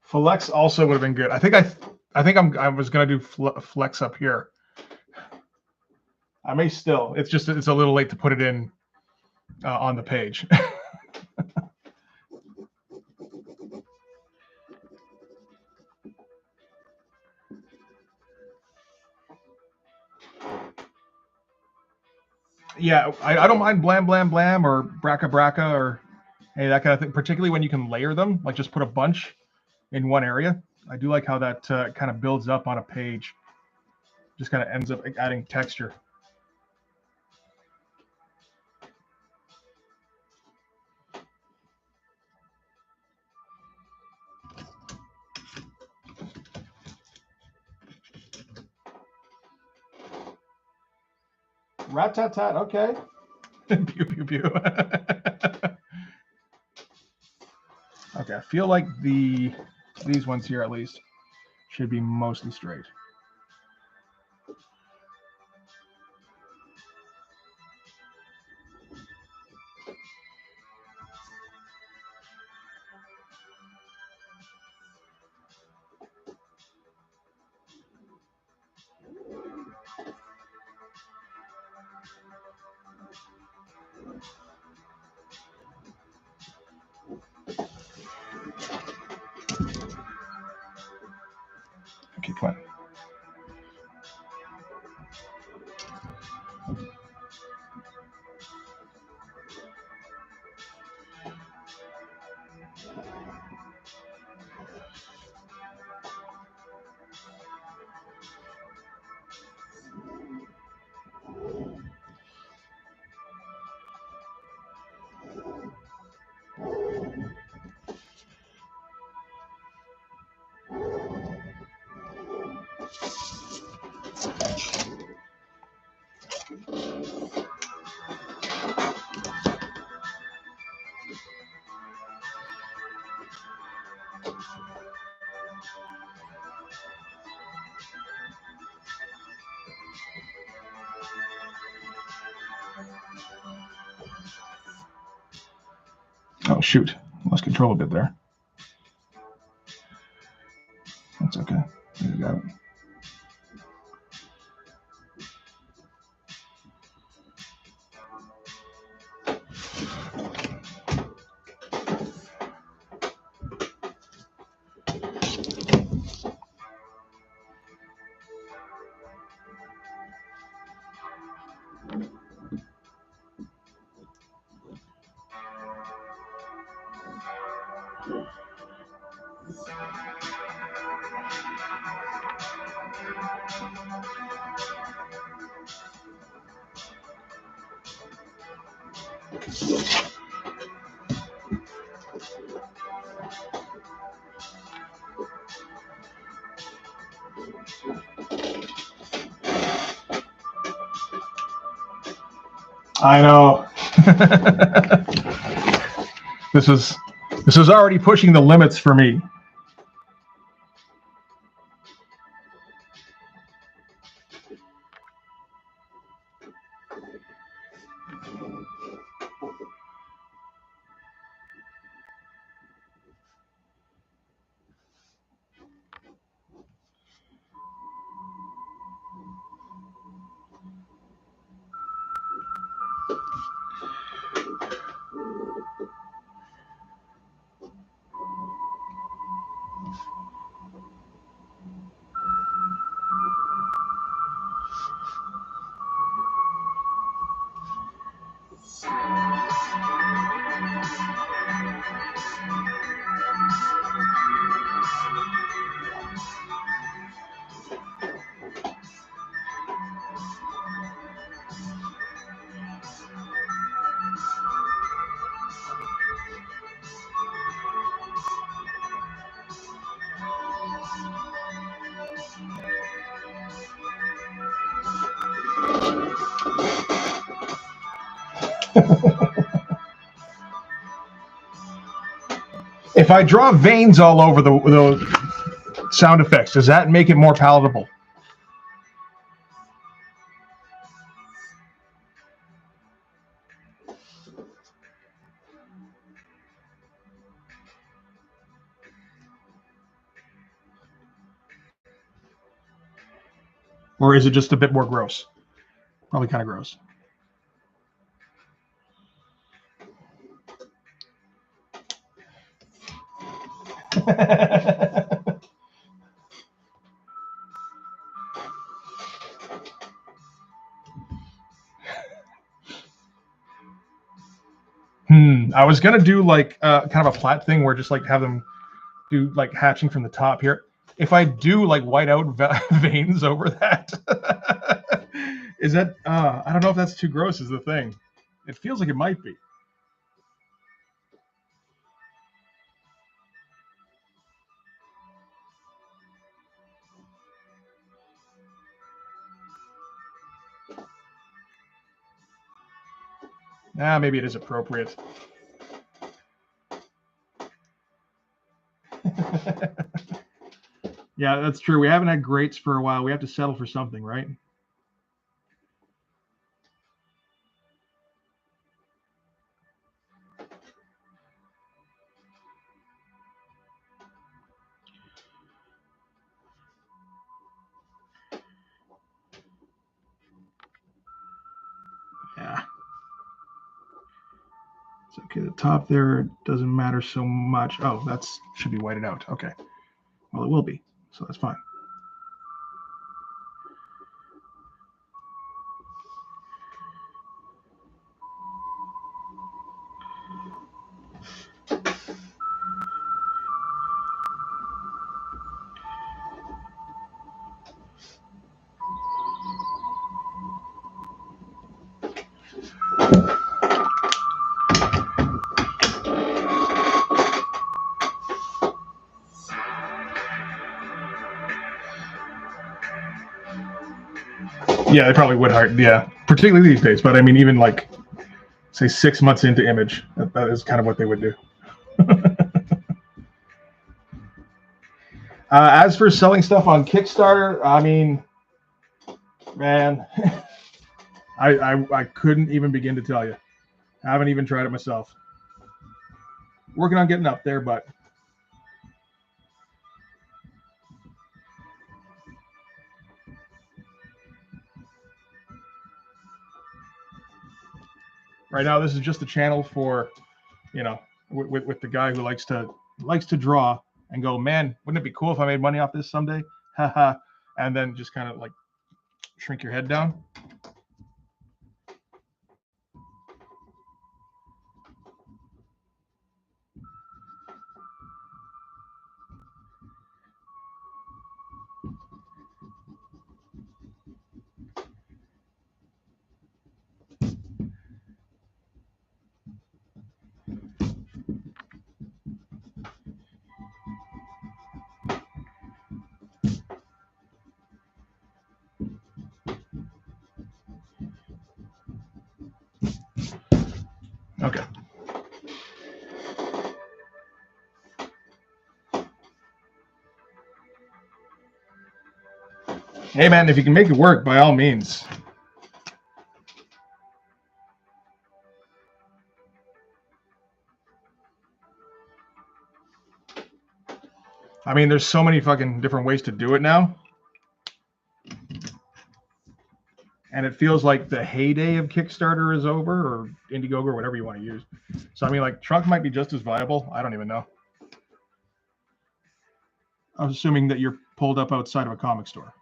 Flex also would have been good. I think I was gonna do flex up here. I may still. It's a little late to put it in on the page. Yeah, I don't mind blam blam blam or braca braca or hey that kind of thing. Particularly when you can layer them, like just put a bunch in one area. I do like how that kind of builds up on a page. Just kind of ends up adding texture. Rat tat tat. Okay. Pew pew pew. Okay, I feel like these ones here at least should be mostly straight. Okay, come on. Oh, shoot. Lost control a bit there. That's okay. There you go. I know. This was already pushing the limits for me. If I draw veins all over the sound effects, does that make it more palatable? Or is it just a bit more gross? Probably kind of gross. I was gonna do like kind of a flat thing where just like have them do like hatching from the top here. If I do like white out veins over that, is that I don't know if that's too gross is the thing. It feels like it might be. Maybe it is appropriate. Yeah, that's true. We haven't had greats for a while. We have to settle for something, right? Yeah. It's okay. The top there doesn't matter so much. Oh, that should be whited out. Okay. Well, it will be. So that's fine. Yeah, they probably would hard. Yeah, particularly these days. But I mean, even like, say 6 months into Image, that is kind of what they would do. As for selling stuff on Kickstarter, I mean, man, I couldn't even begin to tell you. I haven't even tried it myself. working on getting up there, but right now this is just a channel for, you know, with the guy who likes to draw and go, man, wouldn't it be cool if I made money off this someday? Haha. And then just kind of like shrink your head down. Okay. Hey man, if you can make it work, by all means. I mean, there's so many fucking different ways to do it now. And it feels like the heyday of Kickstarter is over, or Indiegogo, or whatever you want to use. So I mean, like, Trunk might be just as viable. I don't even know. I'm assuming that you're pulled up outside of a comic store.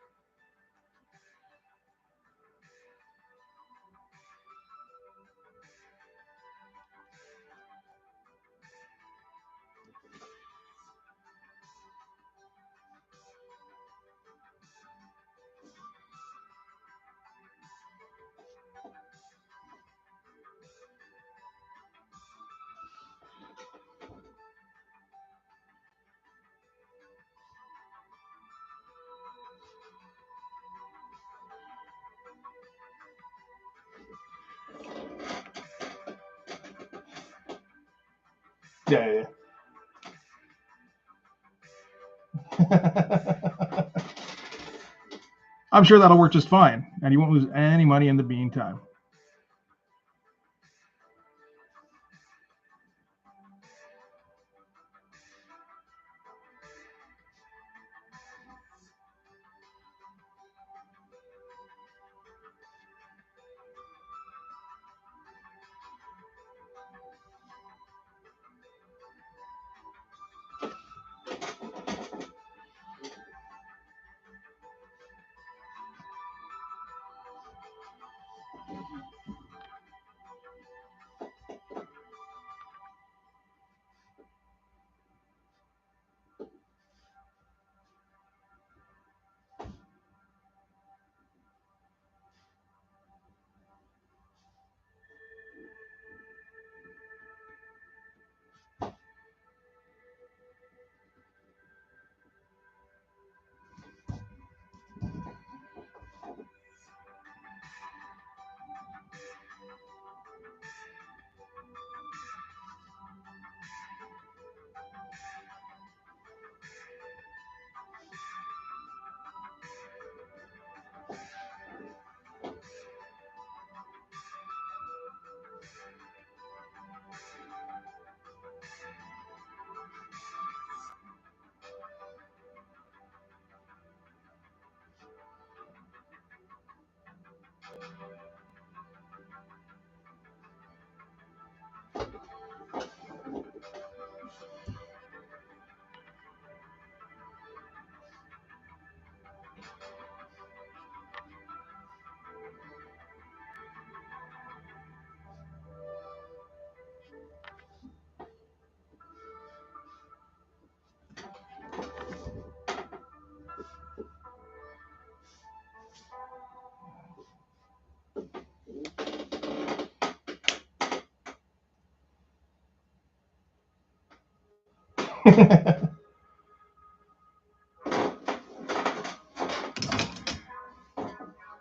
Yeah. I'm sure that'll work just fine, and you won't lose any money in the meantime.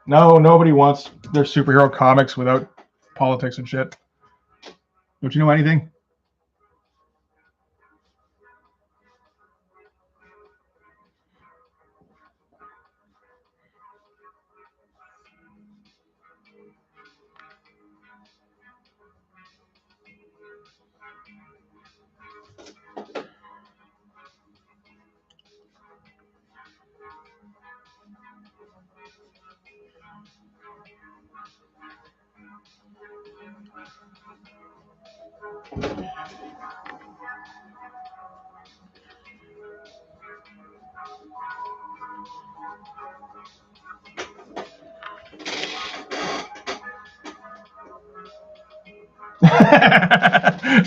No, nobody wants their superhero comics without politics and shit. Don't you know anything?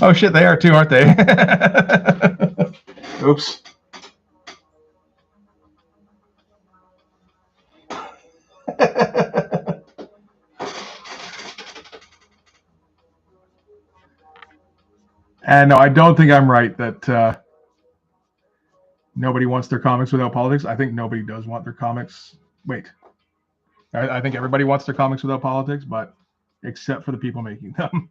Oh shit, they are too, aren't they? Oops. And no, I don't think I'm right that nobody wants their comics without politics. I think nobody does want their comics. Wait, I think everybody wants their comics without politics, but except for the people making them.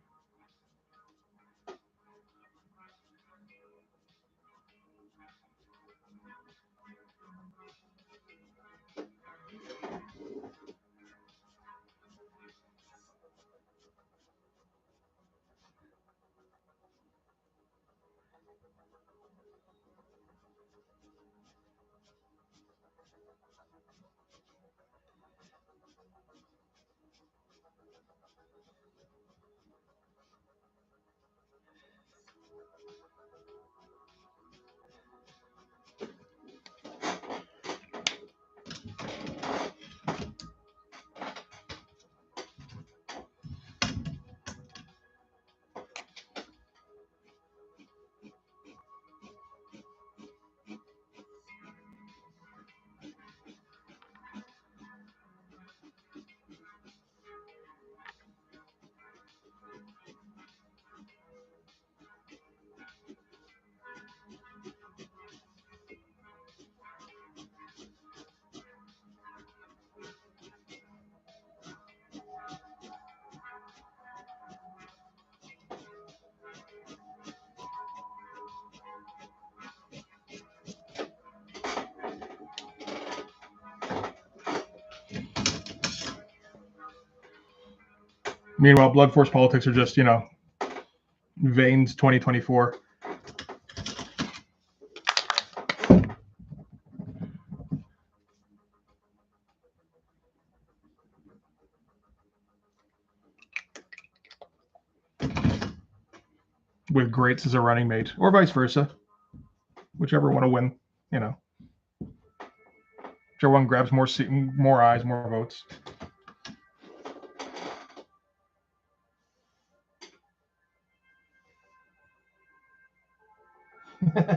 Meanwhile, Blood Force politics are just, Veins 2024. With Greats as a running mate, or vice versa. Whichever one will win, Whichever one grabs more eyes, more votes.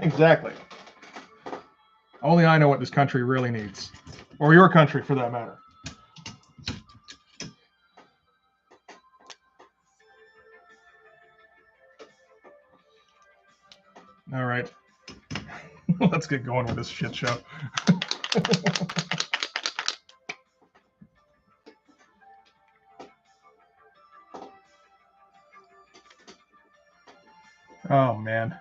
Exactly. Only I know what this country really needs, or your country for that matter. All right. Let's get going with this shit show. Oh, man.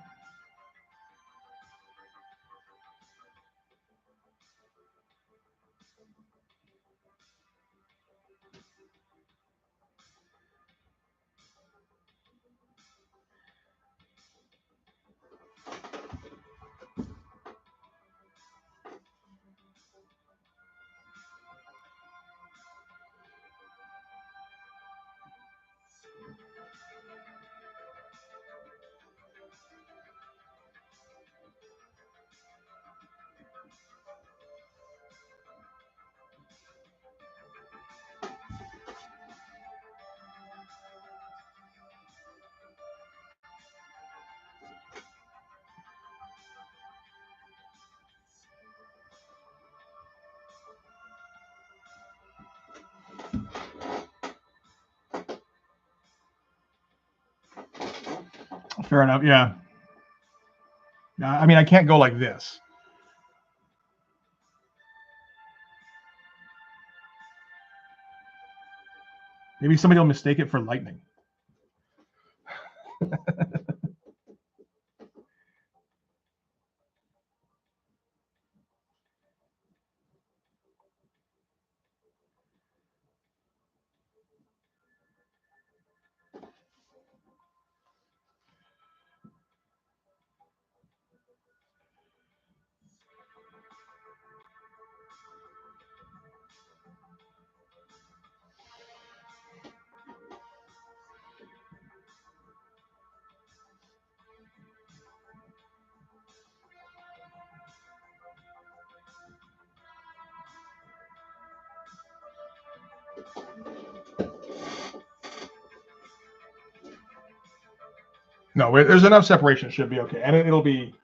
Fair enough. Yeah. I mean, I can't go like this. Maybe somebody will mistake it for lightning. No, there's enough separation. It should be okay. And it'll be...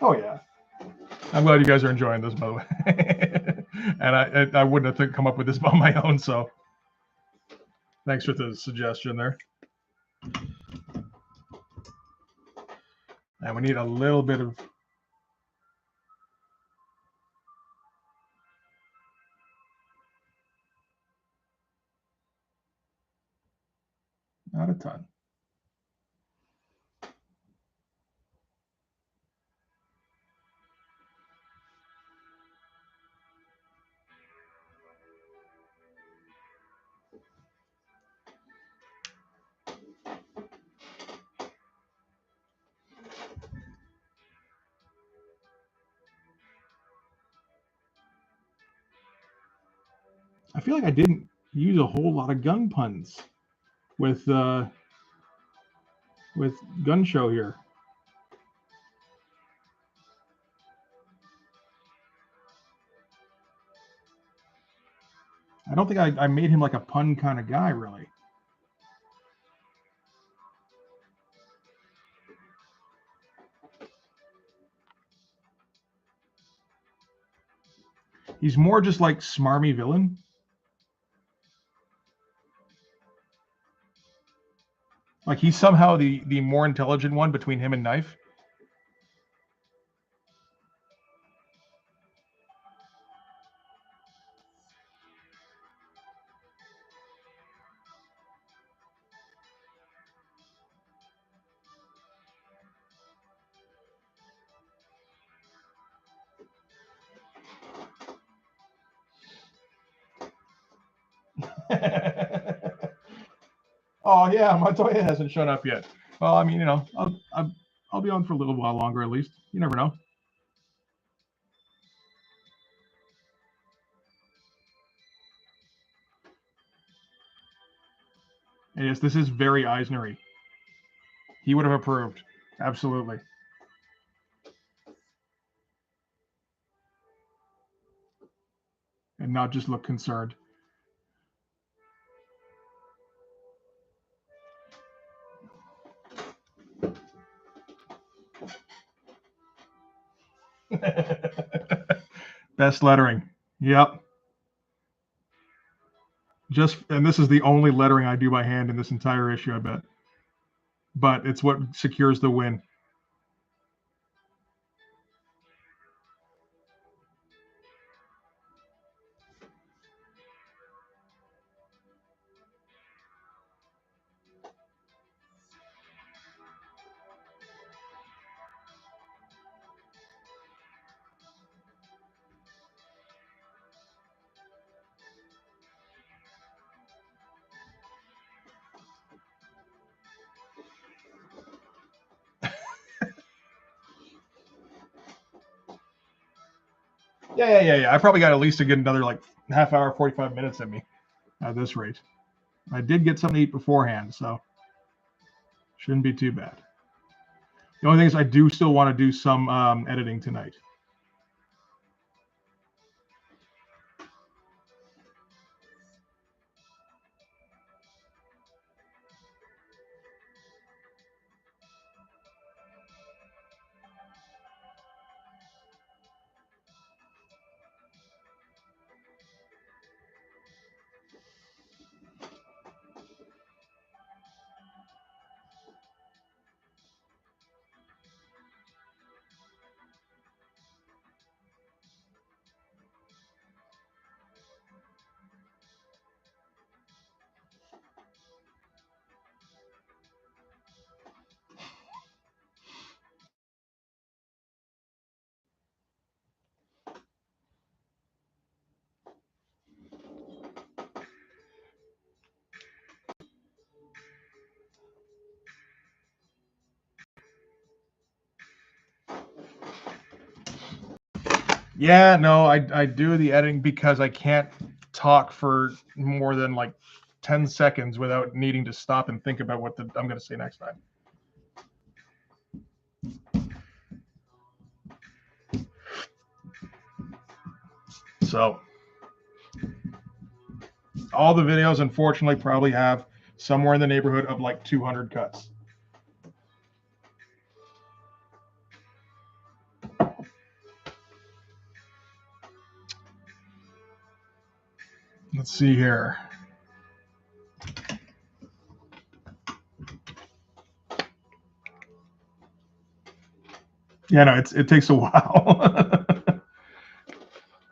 Oh, yeah. I'm glad you guys are enjoying this, by the way. And I wouldn't have come up with this on my own, so thanks for the suggestion there. And we need a little bit of... Not a ton. I feel like I didn't use a whole lot of gun puns with Gun Show here. I don't think I made him like a pun kind of guy, really. He's more just like smarmy villain. Like he's somehow the more intelligent one between him and Knife. Oh yeah, Montoya hasn't shown up yet. Well, I mean, you know, I'll be on for a little while longer at least. You never know. And yes, this is very Eisner-y. He would have approved. Absolutely. And not just look concerned. Best lettering. Yep. And this is the only lettering I do by hand in this entire issue, I bet. But it's what secures the win. Yeah. I probably got at least to get another like half hour, 45 minutes in me at this rate. I did get something to eat beforehand, so shouldn't be too bad. The only thing is I do still want to do some editing tonight. Yeah, no, I do the editing because I can't talk for more than like 10 seconds without needing to stop and think about what I'm going to say next time. So all the videos, unfortunately, probably have somewhere in the neighborhood of like 200 cuts. Let's see here. Yeah, no, it takes a while.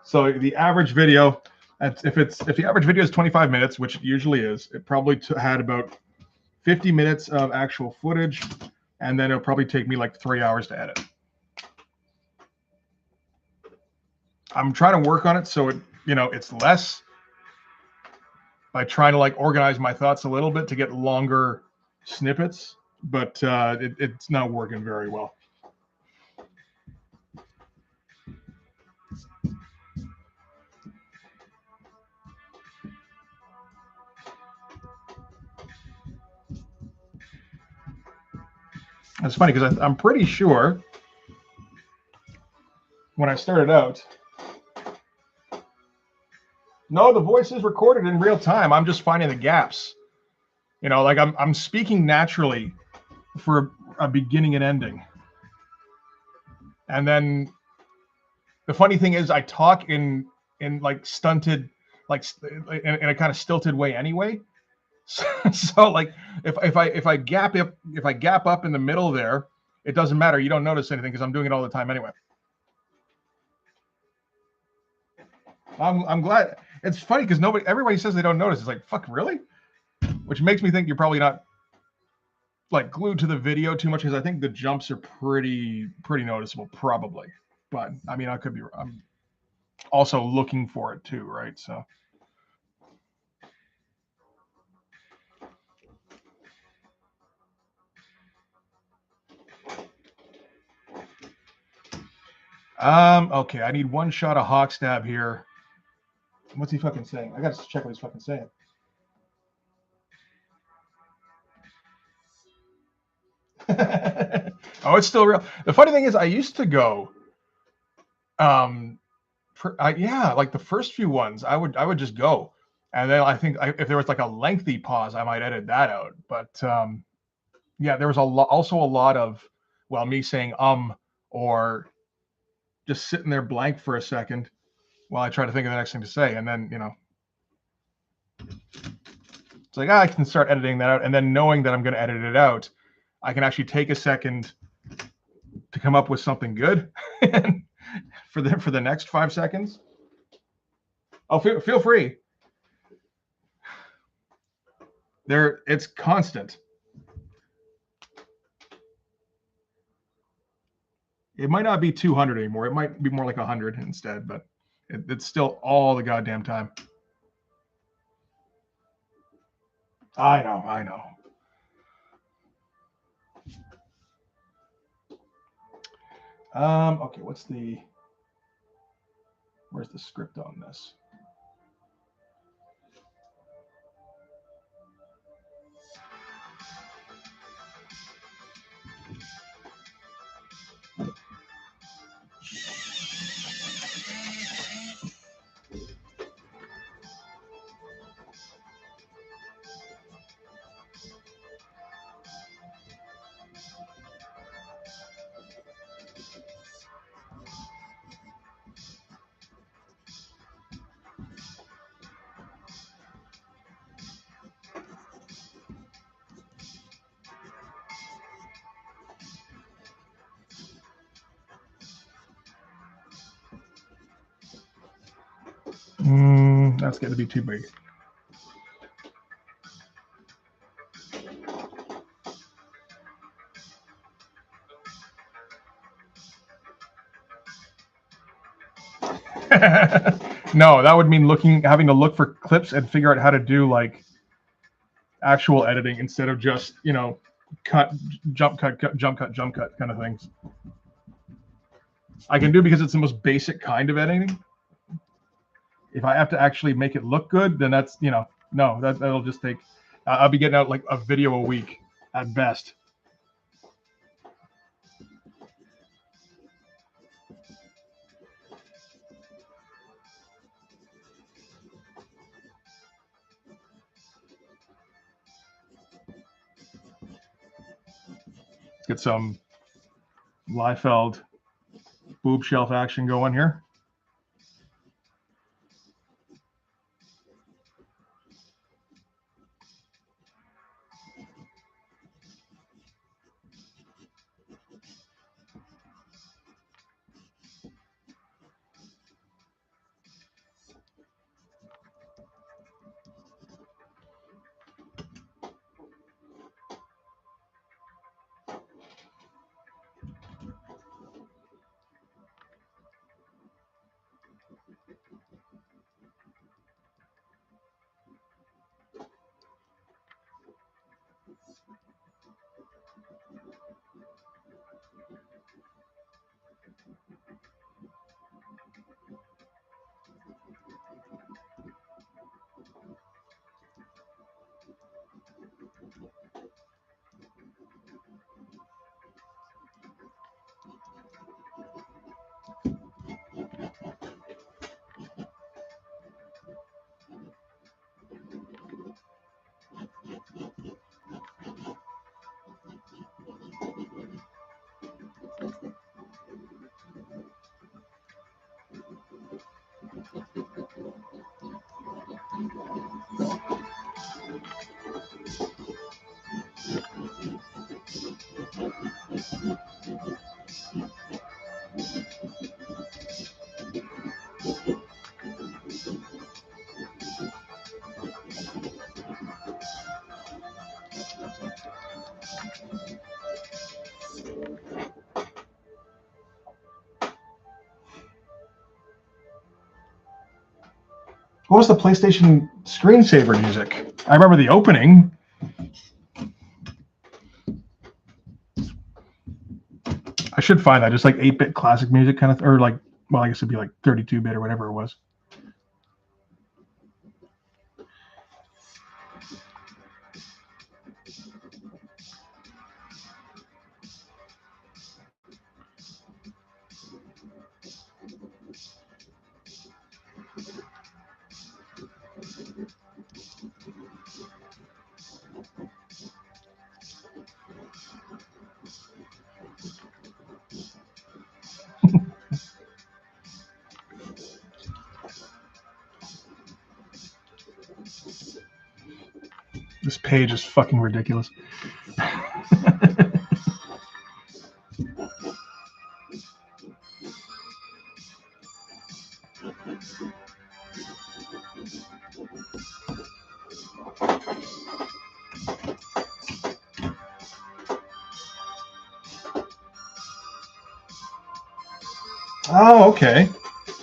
So the average video, if the average video is 25 minutes, which it usually is, it probably had about 50 minutes of actual footage, and then it'll probably take me like 3 hours to edit. I'm trying to work on it so it's less by trying to like organize my thoughts a little bit to get longer snippets, but it's not working very well. It's funny because I'm pretty sure when I started out, no, the voice is recorded in real time. I'm just finding the gaps. Like I'm speaking naturally for a beginning and ending. And then the funny thing is I talk in like stunted, like in a kind of stilted way anyway. So like if I gap up in the middle there, it doesn't matter. You don't notice anything because I'm doing it all the time anyway. I'm glad. It's funny because everybody says they don't notice. It's like, fuck, really? Which makes me think you're probably not like glued to the video too much, because I think the jumps are pretty noticeable, probably. But I mean, I'm also looking for it too, right? So. Okay, I need one shot of Hawkstab here. What's he fucking saying? I gotta check what he's fucking saying. Oh, it's still real. The funny thing is, I used to go, like the first few ones, I would just go, and then I think if there was like a lengthy pause, I might edit that out. But yeah, there was also a lot of, well, me saying or just sitting there blank for a second while I try to think of the next thing to say, and then it's like I can start editing that out, and then knowing that I'm going to edit it out, I can actually take a second to come up with something good for the next 5 seconds. Oh, feel free. It's constant. It might not be 200 anymore. It might be more like 100 instead, but it's still all the goddamn time. I know. Okay, where's the script on this? That's going to be too big. No, that would mean having to look for clips and figure out how to do like actual editing instead of just cut, jump cut, jump cut kind of things. I can do because it's the most basic kind of editing. If I have to actually make it look good, then that's no, that'll just take. I'll be getting out like a video a week at best. get some Liefeld boob shelf action going here. What was the PlayStation screensaver music? I remember the opening. I should find that, just like 8-bit classic music kind of, or like, well, I guess it'd be like 32-bit or whatever it was. This page is fucking ridiculous. Oh, okay.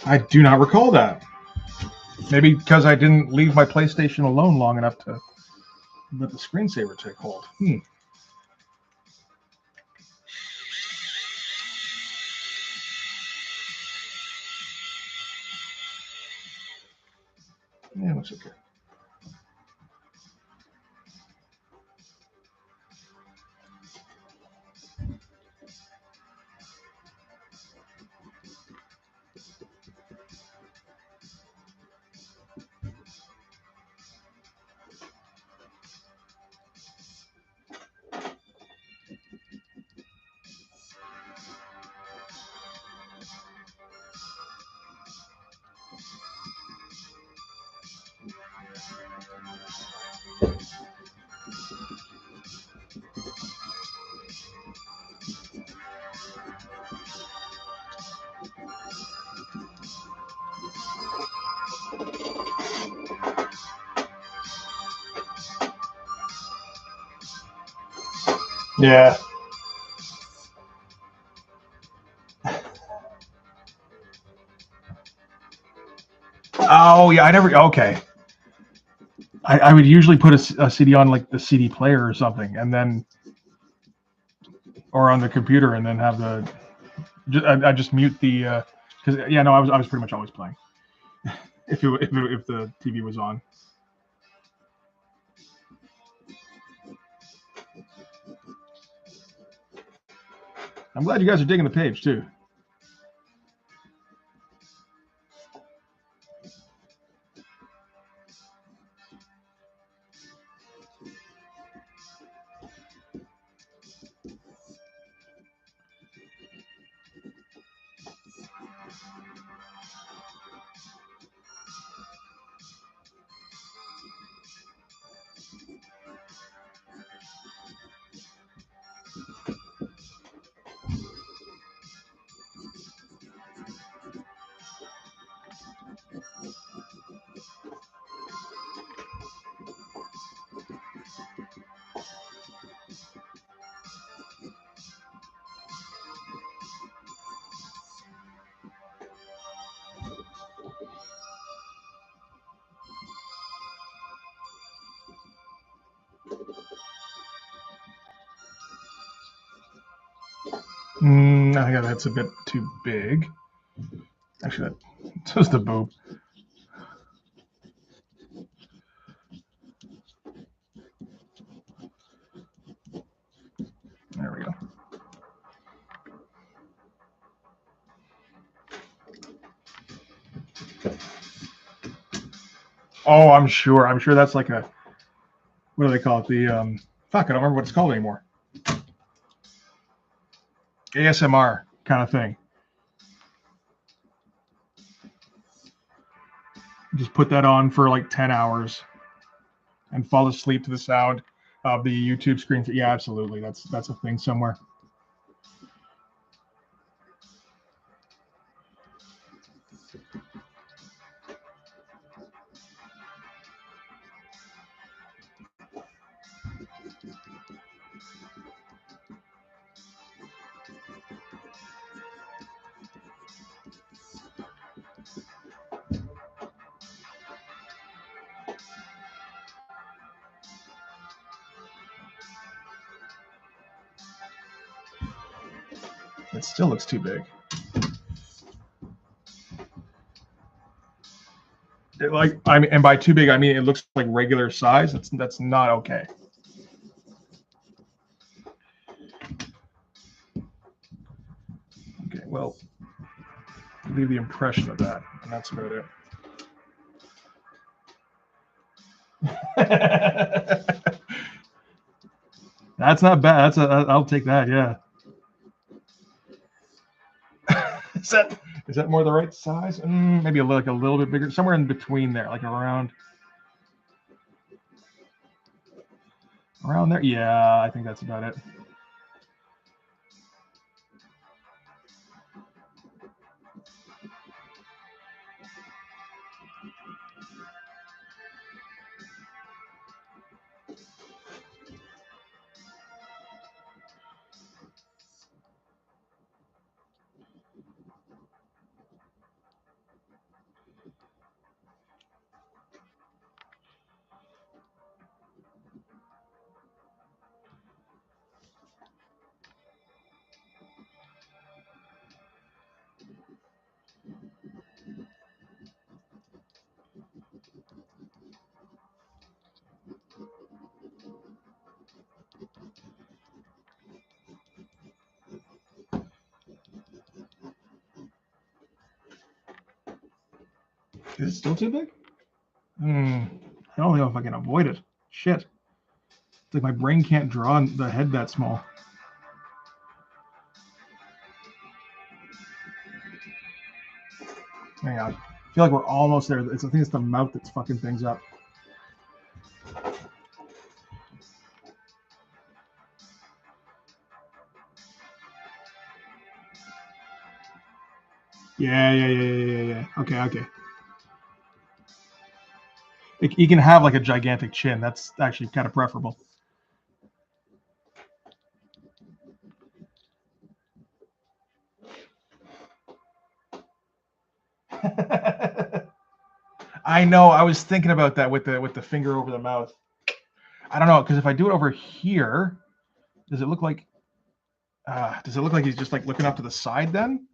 I do not recall that. Maybe because I didn't leave my PlayStation alone long enough to let the screensaver take hold. Yeah, looks okay. Yeah. Oh, yeah, I never, okay. I would usually put a CD on like the CD player or something, and then, or on the computer, and then have the, I just mute the, because yeah, no, I was pretty much always playing if the TV was on. I'm glad you guys are digging the page too. I think that's a bit too big. Actually, that so is the boob. There we go. Oh, I'm sure. I'm sure that's like a, what do they call it? The fuck, I don't remember what it's called anymore. ASMR kind of thing. Just put that on for like 10 hours and fall asleep to the sound of the YouTube screen. Yeah, absolutely. That's a thing somewhere. It still looks too big. Like, I mean, and by too big, I mean it looks like regular size. That's not okay. Okay, well, leave the impression of that, and that's about it. That's not bad. I'll take that. Yeah. Is that more the right size? Maybe like a little bit bigger, somewhere in between there, like around there. Yeah, I think that's about it. Is it still too big? I don't know if I can avoid it. Shit. It's like my brain can't draw the head that small. Hang on. I feel like we're almost there. I think it's the mouth that's fucking things up. Yeah. Okay. You can have like a gigantic chin. That's actually kind of preferable. I know. I was thinking about that with the finger over the mouth. I don't know, because if I do it over here, does it look like he's just like looking off to the side then?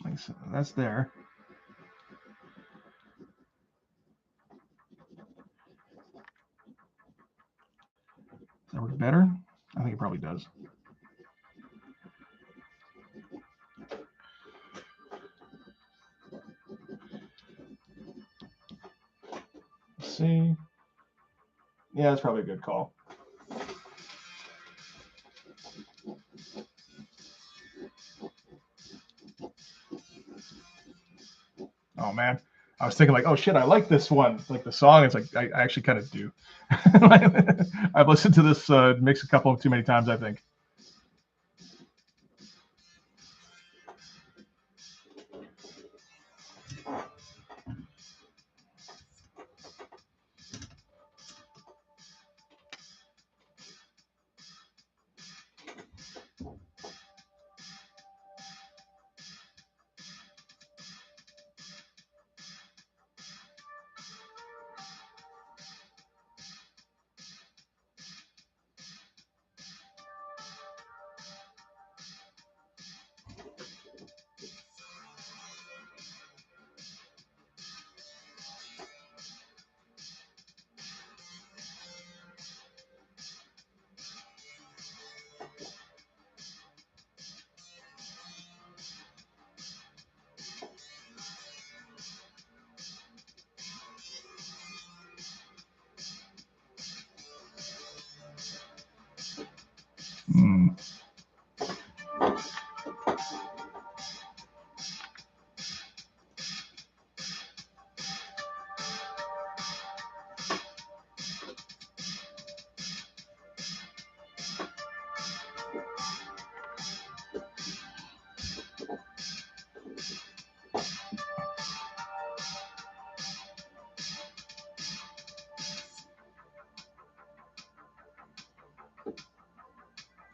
Like so, that's there. Does that work better? I think it probably does. Let's see. Yeah, that's probably a good call. Oh man, I was thinking like, oh shit, I like this one. Like the song, it's like I actually kind of do. I've listened to this mix a couple of too many times, I think.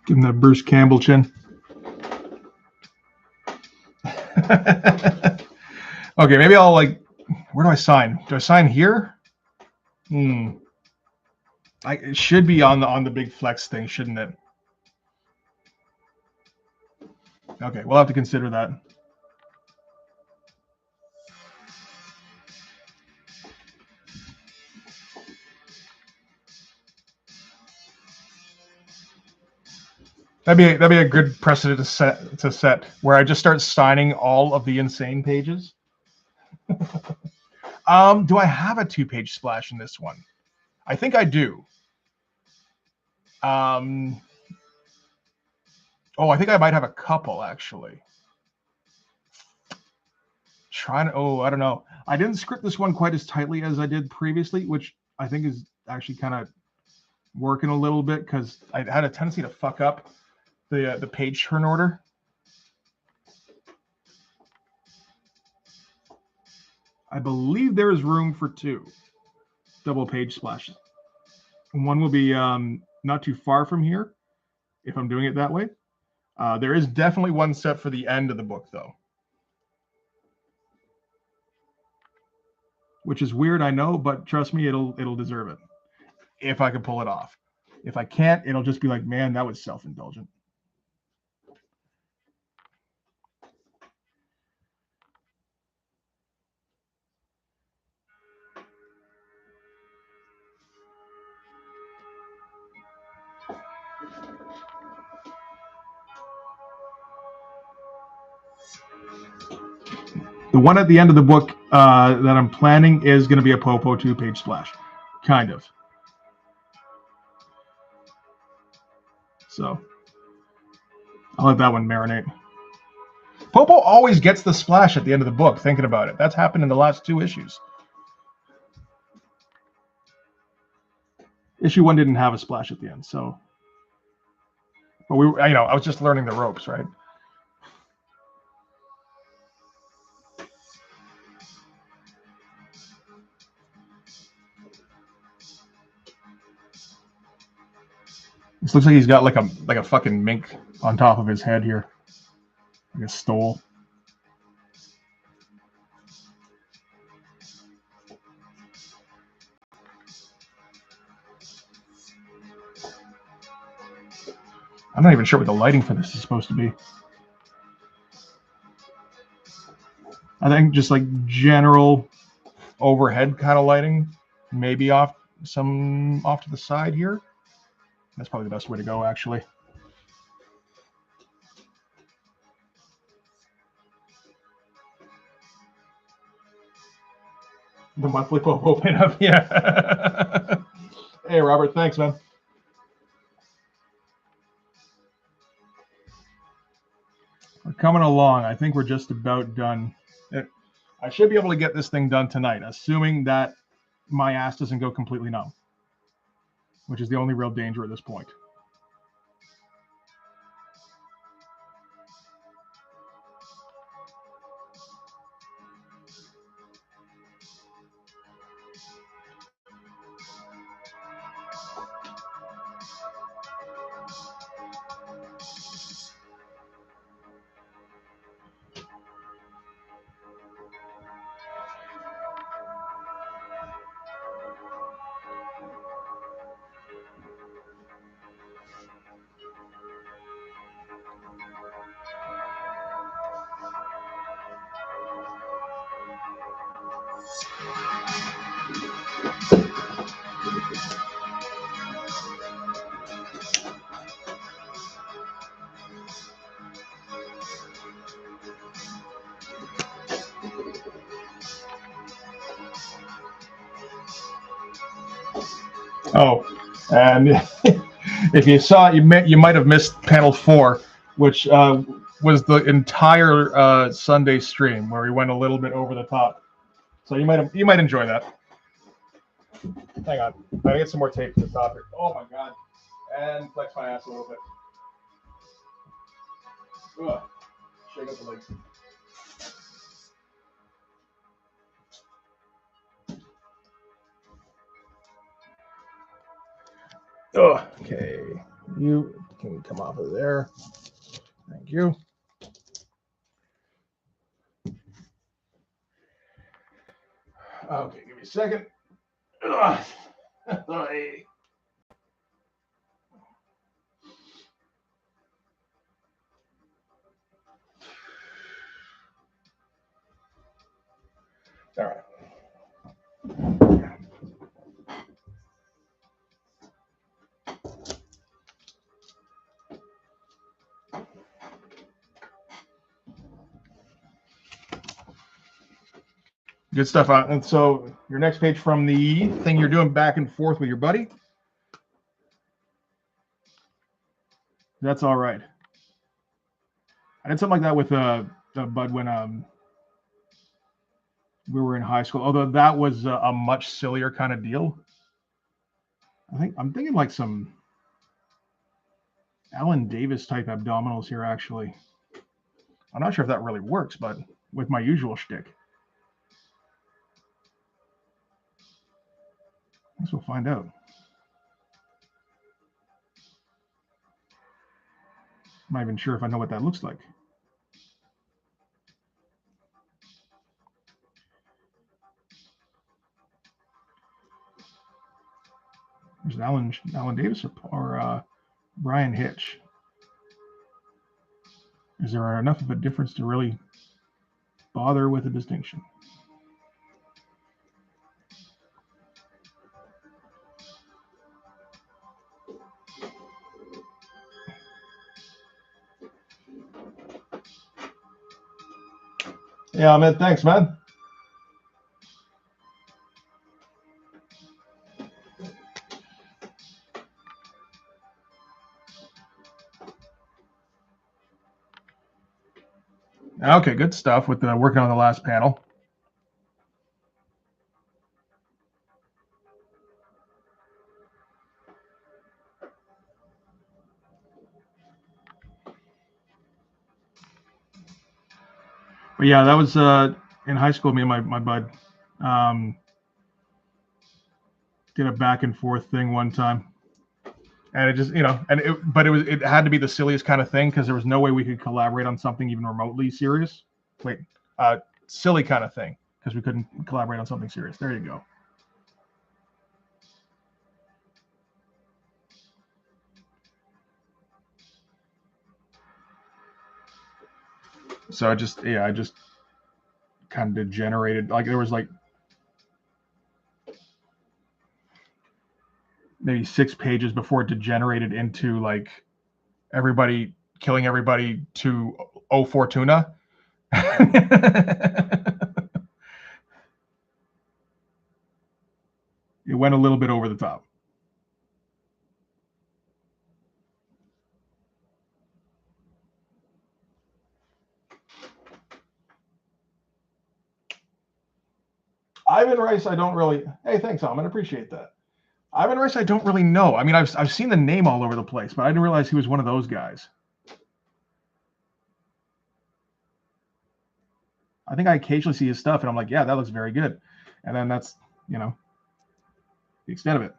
Give him that Bruce Campbell chin. Okay, maybe I'll like. Where do I sign? Do I sign here? It should be on the big flex thing, shouldn't it? Okay, we'll have to consider that. That'd be a good precedent to set where I just start signing all of the insane pages. Do I have a 2-page splash in this one? I think I do. I think I might have a couple actually. I don't know. I didn't script this one quite as tightly as I did previously, which I think is actually kind of working a little bit because I had a tendency to fuck up the page turn order. I believe there is room for 2 double page splashes. One will be not too far from here, if I'm doing it that way. There is definitely one set for the end of the book, though. Which is weird, I know, but trust me, it'll deserve it. If I can pull it off. If I can't, it'll just be like, man, that was self-indulgent. The one at the end of the book that I'm planning is going to be a Popo 2-page splash. Kind of. So I'll let that one marinate. Popo always gets the splash at the end of the book, thinking about it. That's happened in the last 2 issues. Issue 1 didn't have a splash at the end, so. But I was just learning the ropes, right? This looks like he's got like a fucking mink on top of his head here, like a stole. I'm not even sure what the lighting for this is supposed to be. I think just like general overhead kind of lighting, maybe off to the side here. That's probably the best way to go, actually. The monthly Popo pinup, yeah. Hey, Robert, thanks, man. We're coming along. I think we're just about done. I should be able to get this thing done tonight, assuming that my ass doesn't go completely numb, which is the only real danger at this point. Oh, and if you saw it, you might have missed panel 4, which was the entire Sunday stream where we went a little bit over the top. So you might enjoy that. Hang on, I gotta get some more tape to the top here. Oh my god, and flex my ass a little bit. Ugh. Shake up the legs. Oh, okay. You can come off of there. Thank you. Okay, give me a second. Ugh. All right. Good stuff. And so your next page from the thing you're doing back and forth with your buddy. That's all right. I did something like that with Bud when we were in high school. Although that was a much sillier kind of deal. I'm thinking like some Alan Davis type abdominals here. Actually, I'm not sure if that really works, but with my usual shtick, I guess we'll find out. I'm not even sure if I know what that looks like. There's Alan Davis or Brian Hitch. Is there enough of a difference to really bother with a distinction? Yeah, man. Thanks, man. Okay, good stuff with working on the last panel. But yeah, that was in high school. Me and my bud did a back and forth thing one time, and it just it had to be the silliest kind of thing because there was no way we could collaborate on something even remotely serious. Silly kind of thing because we couldn't collaborate on something serious. There you go. So I just kind of degenerated. Like there was like maybe 6 pages before it degenerated into like everybody killing everybody to O Fortuna. It went a little bit over the top. Ivan Rice, I don't really. Hey, thanks, Alman. Appreciate that. Ivan Rice, I don't really know. I mean, I've seen the name all over the place, but I didn't realize he was one of those guys. I think I occasionally see his stuff, and I'm like, yeah, that looks very good. And then that's the extent of it.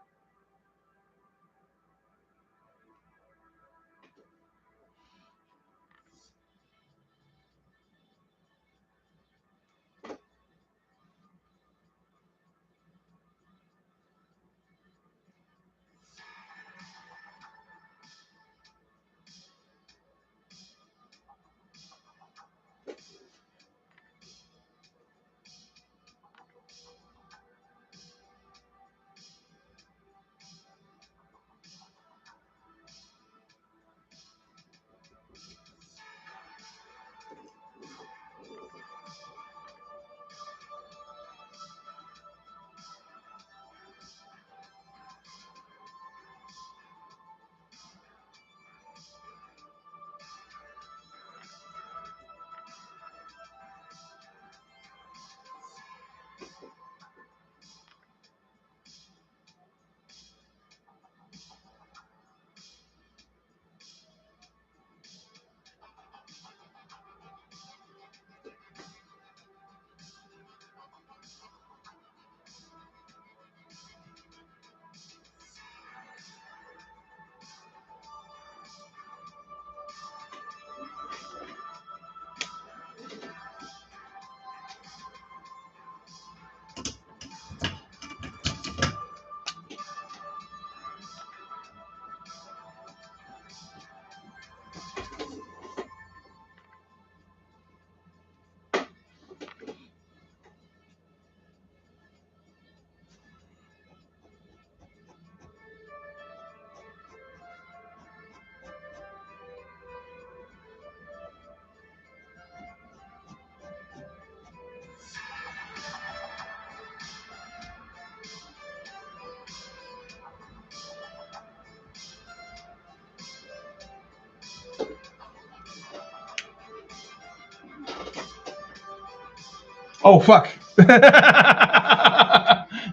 Oh fuck!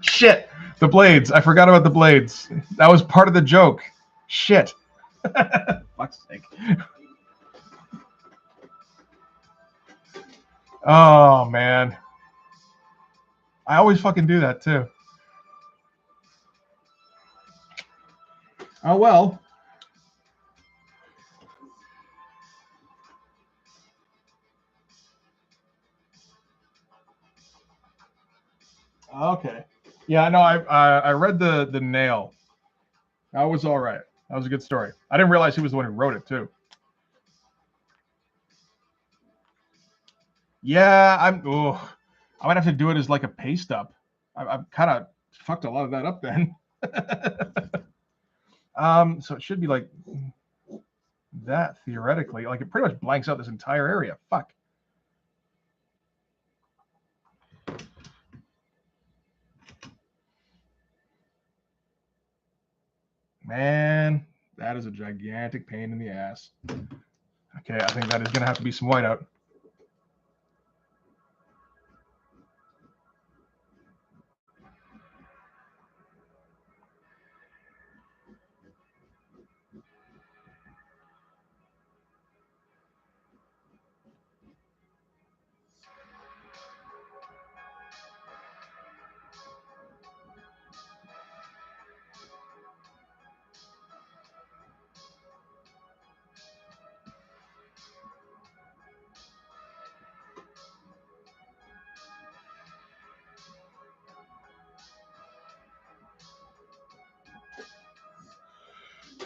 Shit! The blades. I forgot about the blades. That was part of the joke. Shit! Fuck's sake! Oh man, I always fucking do that too. Oh well. Okay. Yeah, no, I read the nail. That was all right. That was a good story. I didn't realize he was the one who wrote it too. Yeah, I might have to do it as like a paste up. I've kind of fucked a lot of that up then. So it should be like that theoretically. Like it pretty much blanks out this entire area. Fuck. Man, that is a gigantic pain in the ass. Okay, I think that is gonna have to be some whiteout.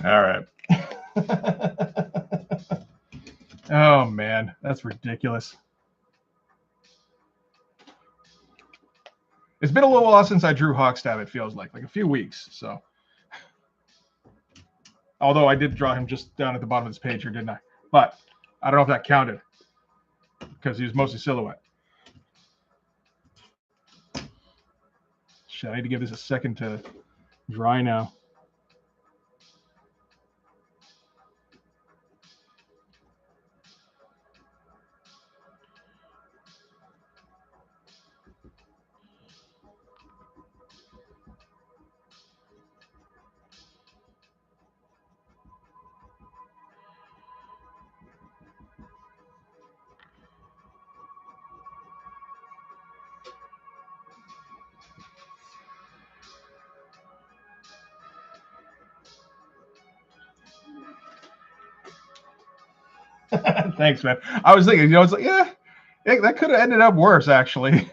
All right. Oh man, that's ridiculous. It's been a little while since I drew Hawkstab. It feels like a few weeks. So, although I did draw him just down at the bottom of this page here, didn't I? But I don't know if that counted because he was mostly silhouette. Shit, I need to give this a second to dry now. Thanks, man. I was thinking, it's like, yeah, that could have ended up worse, actually.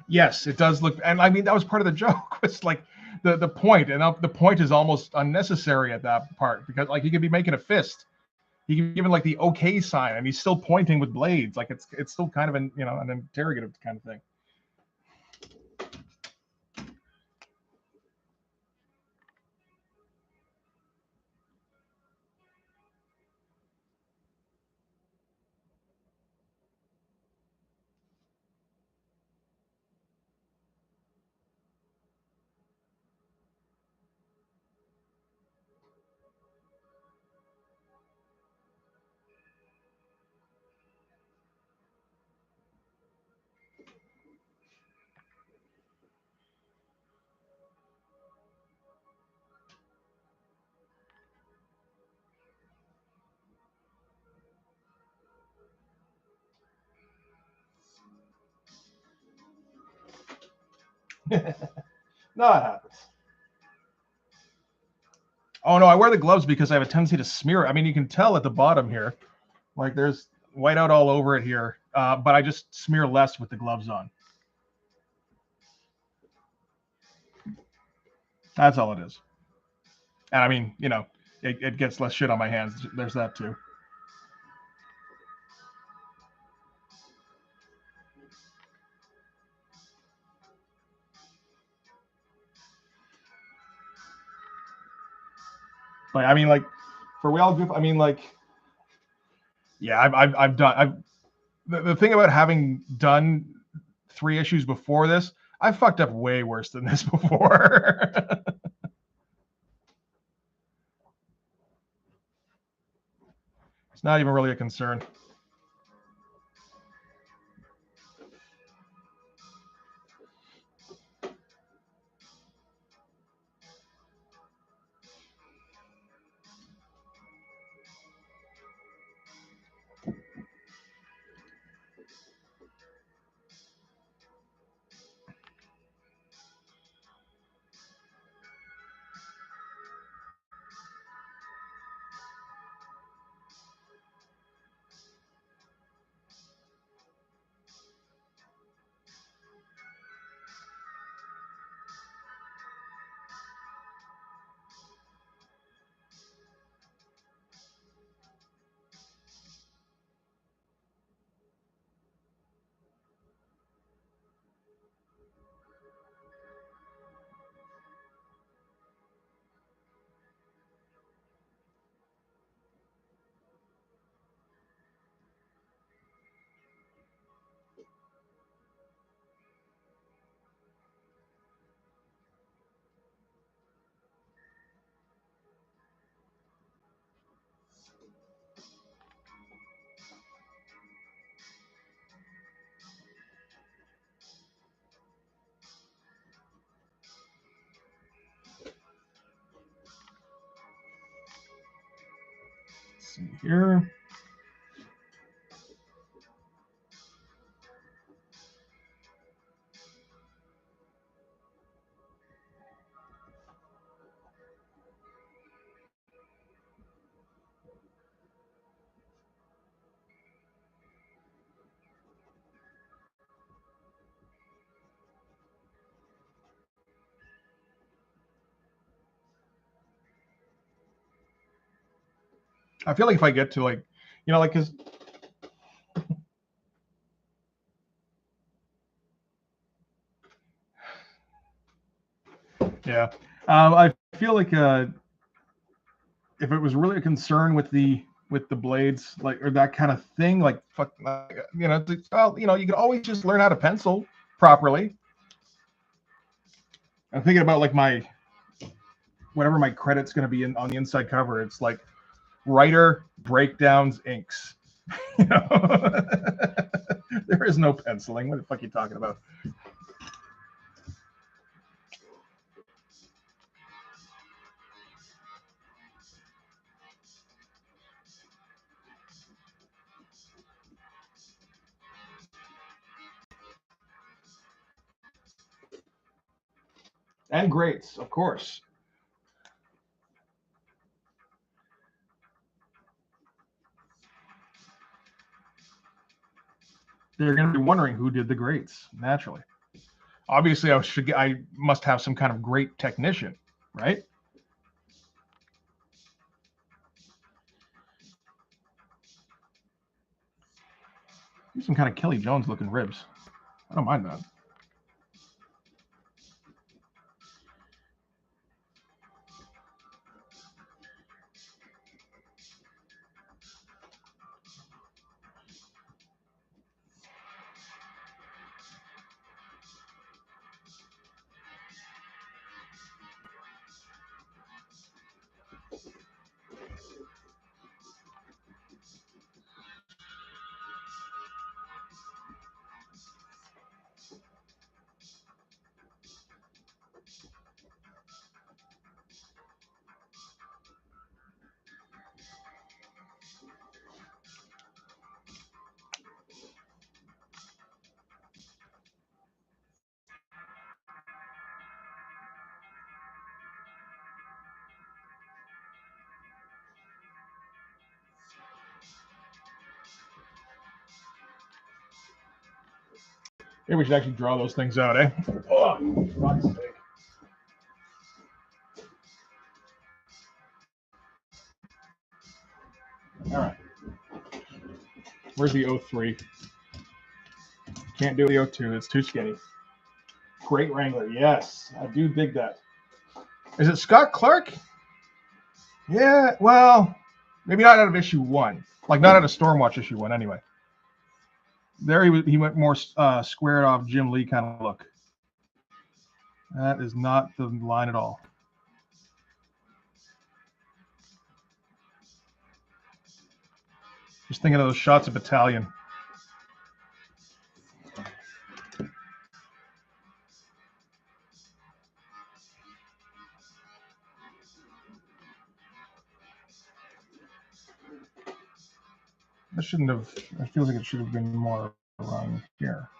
Yes, it does look, and I mean that was part of the joke. It's like the point, and the point is almost unnecessary at that part because like he could be making a fist, he could be giving like the okay sign, and he's still pointing with blades. Like it's still kind of an interrogative kind of thing. No, it happens. Oh no, I wear the gloves because I have a tendency to smear it. I mean, you can tell at the bottom here, like there's whiteout all over it here, but I just smear less with the gloves on. That's all it is. And I mean, you know, it gets less shit on my hands. There's that too. But I mean, like for whale goof, I mean, like, yeah, I've done. The thing about having done 3 issues before this, I've fucked up way worse than this before. It's not even really a concern. Let's see here. I feel like if I get to like, you know, like, cause yeah, I feel like if it was really a concern with the blades, like, or that kind of thing, like, fuck, you know, well, you know, you can always just learn how to pencil properly. I'm thinking about like my whatever my credit's going to be on the inside cover. It's like writer breakdowns inks. You know, there is no penciling. What the fuck are you talking about? And greats, of course. They're going to be wondering who did the greats. Naturally, obviously, I must have some kind of great technician, right? Some kind of Kelly Jones looking ribs. I don't mind that. Maybe we should actually draw those things out, eh? Oh, for God's sake. All right. Where's the 03? Can't do the 02. It's too skinny. Great Wrangler. Yes, I do dig that. Is it Scott Clark? Yeah, well, maybe not out of issue 1. Like, not out of Stormwatch issue 1, anyway. There he went more squared off Jim Lee kind of look. That is not the line at all. Just thinking of those shots of Battalion. That shouldn't have, it feels like it should have been more around here.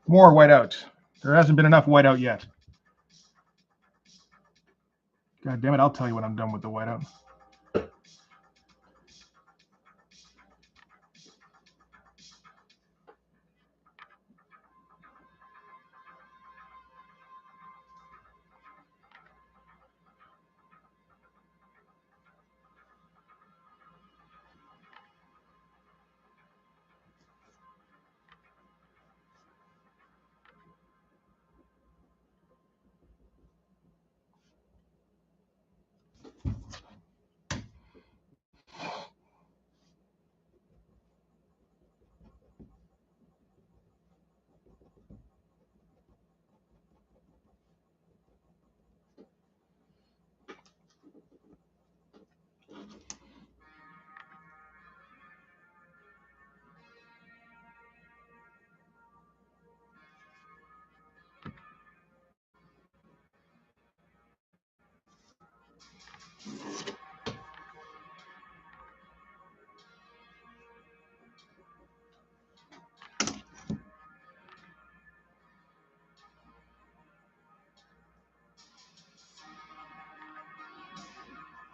More whiteout. There hasn't been enough whiteout yet. God damn it, I'll tell you when I'm done with the whiteout.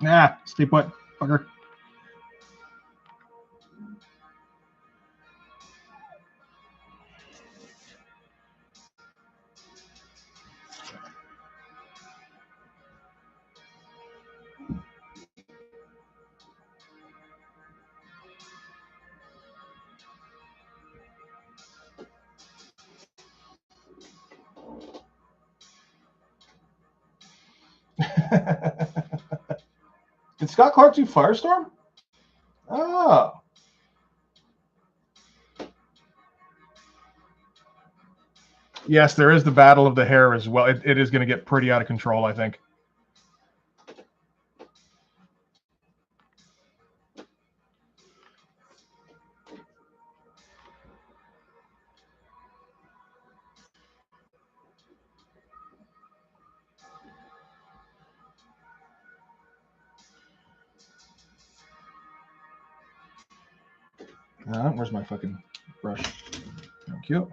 Nah, stay put, fucker. Did Scott Clark do Firestorm? Oh. Yes, there is the Battle of the Hair as well. It is going to get pretty out of control, I think. Where's my fucking brush? Thank you.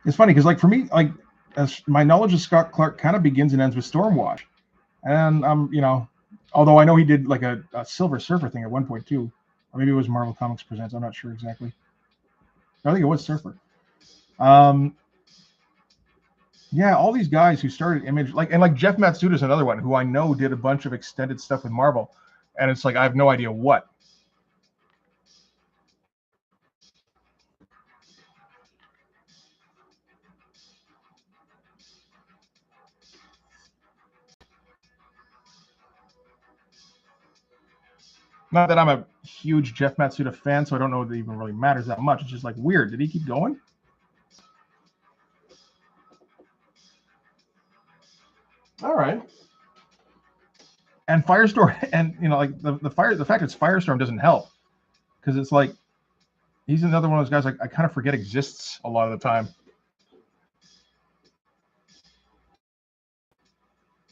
It's funny because, like, for me, like, as my knowledge of Scott Clark kind of begins and ends with Stormwatch, and you know, although I know he did like a Silver Surfer thing at one point too, or maybe it was Marvel Comics Presents. I'm not sure exactly. I think it was Surfer. Yeah, all these guys who started Image, like Jeff Matsuda is another one who I know did a bunch of extended stuff with Marvel, and it's like I have no idea what. Not that I'm a huge Jeff Matsuda fan, so I don't know if it even really matters that much. It's just like weird. Did he keep going? All right. And Firestorm, and like the fact it's Firestorm doesn't help, because it's like he's another one of those guys like I kind of forget exists a lot of the time.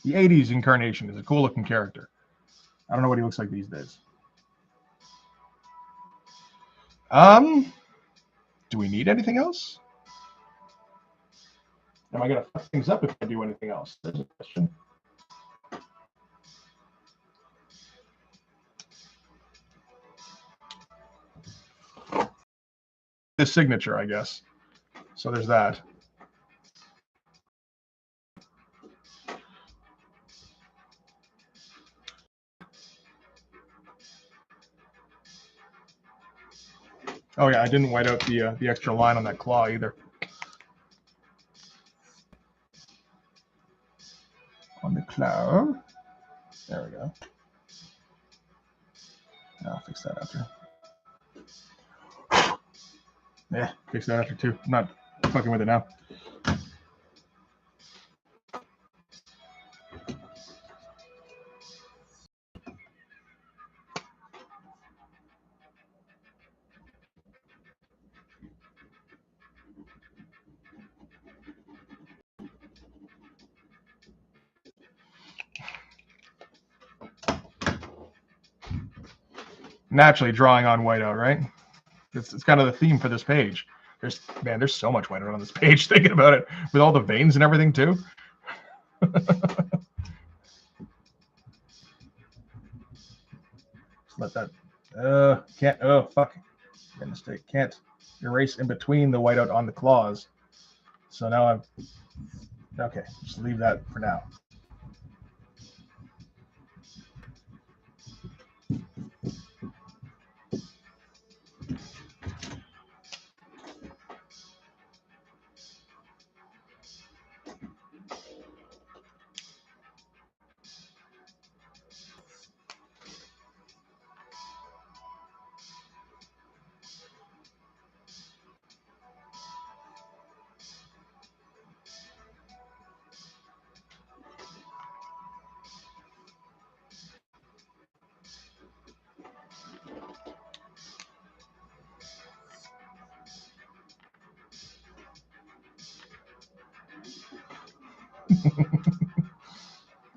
The 80s incarnation is a cool looking character. I don't know what he looks like these days. Do we need anything else? Am I gonna fuck things up if I do anything else? There's a question. This signature, I guess. So there's that. Oh yeah, I didn't white out the extra line on that claw either. On the claw. There we go. I'll fix that after. Yeah, fix that after too. I'm not fucking with it now. Naturally drawing on whiteout, right? It's kind of the theme for this page. There's so much whiteout on this page. Thinking about it, with all the veins and everything too. Just let that. Can't. Oh fuck. Made a mistake. Can't erase in between the whiteout on the claws. So now I'm. Okay, just leave that for now.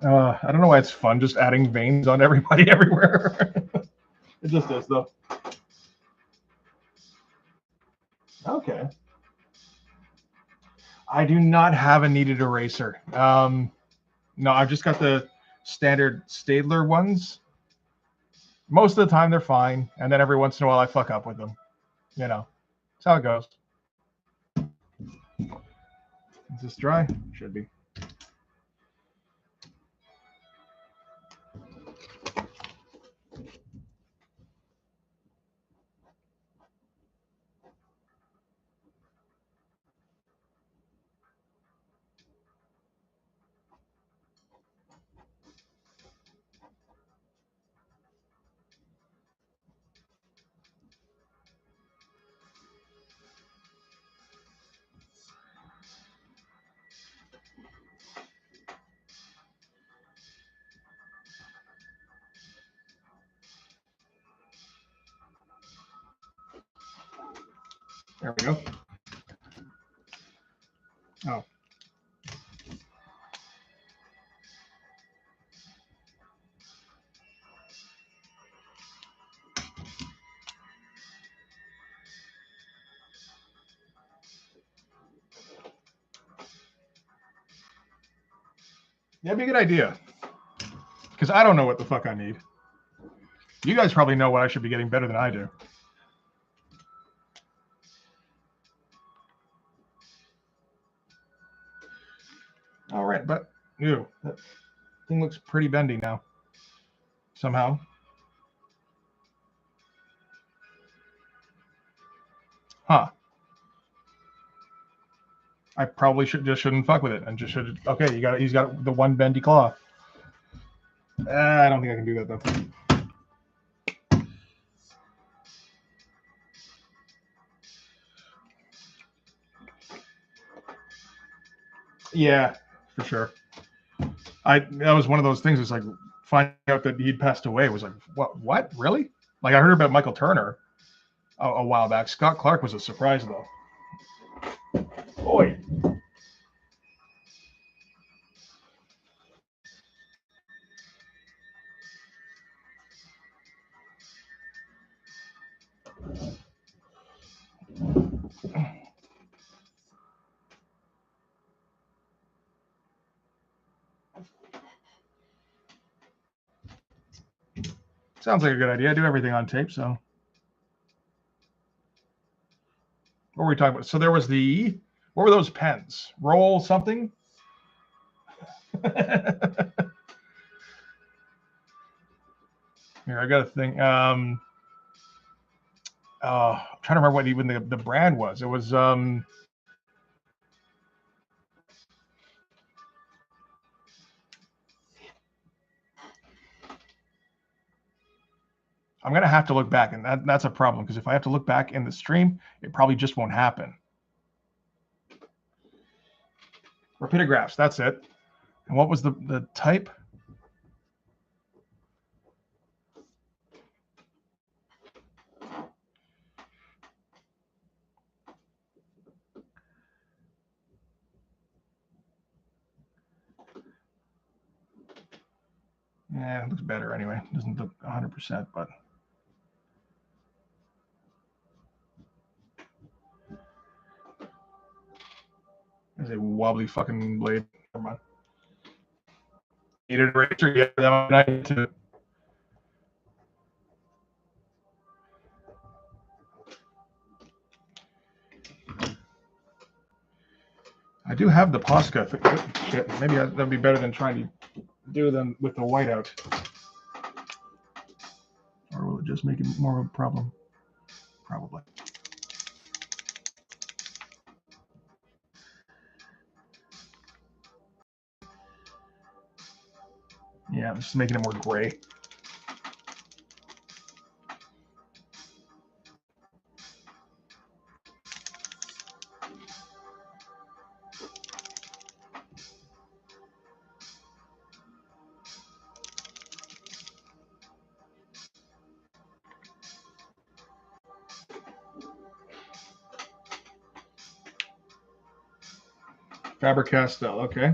I don't know why it's fun just adding veins on everybody everywhere. It just is, though. Okay. I do not have a kneaded eraser. No, I've just got the standard Staedtler ones. Most of the time they're fine, and then every once in a while I fuck up with them. You know, that's how it goes. Is this dry? Should be. There we go. Oh. That'd be a good idea. Because I don't know what the fuck I need. You guys probably know what I should be getting better than I do. All right, but ew, that thing looks pretty bendy now. Somehow. Huh. I probably shouldn't fuck with it and just should. Okay, he's got the one bendy claw. I don't think I can do that though. Yeah, for sure. That was one of those things. It's like finding out that he'd passed away was like, what, really? Like I heard about Michael Turner a while back. Scott Clark was a surprise though. Boy. Sounds like a good idea. I do everything on tape, so. What were we talking about? So there was what were those pens? Roll something? Here, I got a thing. I'm trying to remember what even the brand was. It was I'm gonna have to look back, and that's a problem because if I have to look back in the stream, it probably just won't happen. Rapidographs, that's it. And what was the type? Yeah, it looks better anyway. It doesn't look 100%, but. There's a wobbly fucking blade. Come on. Needed eraser? Yeah, that might need to. I do have the Posca. Shit, maybe that'd be better than trying to do them with the whiteout. Or will it just make it more of a problem? Probably. Yeah, I'm just making it more gray. Faber-Castell, okay.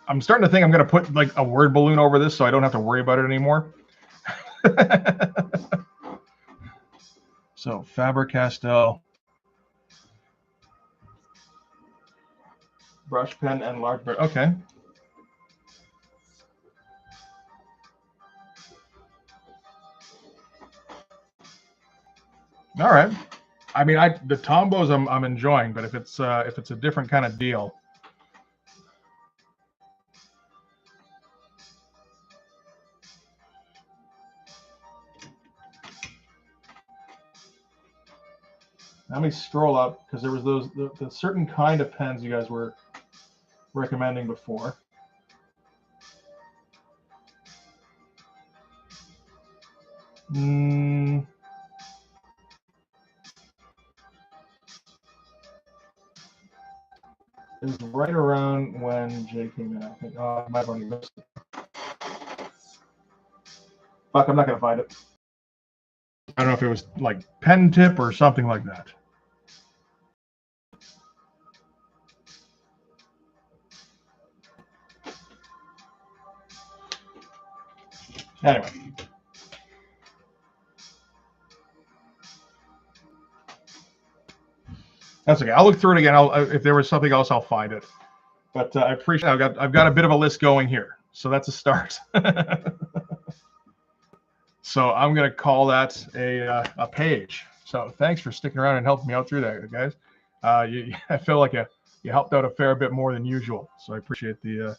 I'm starting to think I'm going to put like a word balloon over this so I don't have to worry about it anymore. So Faber-Castell, brush pen and large bird. Okay. All right. I mean, the Tombos I'm enjoying, but if it's a different kind of deal. Let me scroll up because there was the certain kind of pens you guys were recommending before. It was right around when Jay came in, I think. Oh, I might have already missed it. Fuck, I'm not going to find it. I don't know if it was like pen tip or something like that. Anyway. That's okay. I'll look through it again. If there was something else, I'll find it. But I appreciate it. I've got a bit of a list going here. So that's a start. So I'm going to call that a page. So thanks for sticking around and helping me out through that, guys. I feel like you helped out a fair bit more than usual. So I appreciate the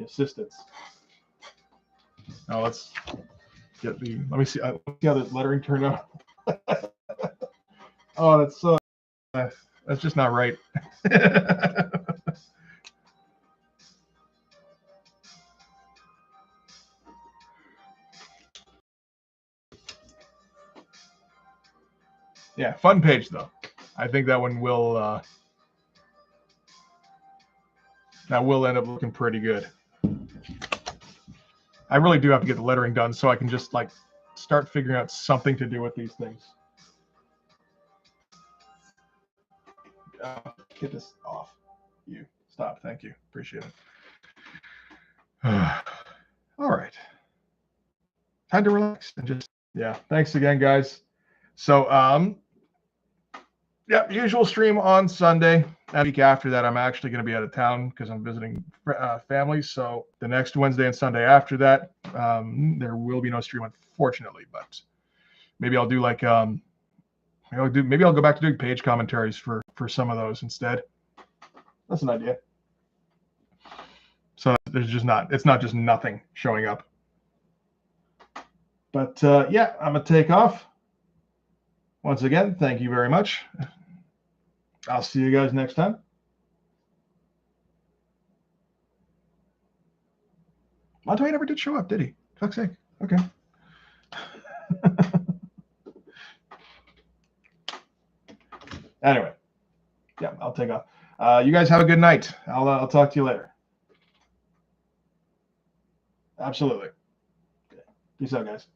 assistance. Now let's get let me see how the lettering turned out. Oh, that's just not right. Yeah, fun page though. I think that one will end up looking pretty good. I really do have to get the lettering done so I can just like start figuring out something to do with these things. Get this off. You stop. Thank you. Appreciate it. All right. Time to relax and just, yeah. Thanks again, guys. So, yeah, usual stream on Sunday. A week after that, I'm actually going to be out of town because I'm visiting family. So the next Wednesday and Sunday after that, there will be no stream, unfortunately. But maybe I'll do like maybe I'll go back to doing page commentaries for some of those instead. That's an idea. So it's not just nothing showing up. But yeah, I'm gonna take off. Once again, thank you very much. I'll see you guys next time. Montoya never did show up, did he? Fuck's sake. Okay. Anyway, yeah, I'll take off. You guys have a good night. I'll talk to you later. Absolutely. Okay. Peace out, guys.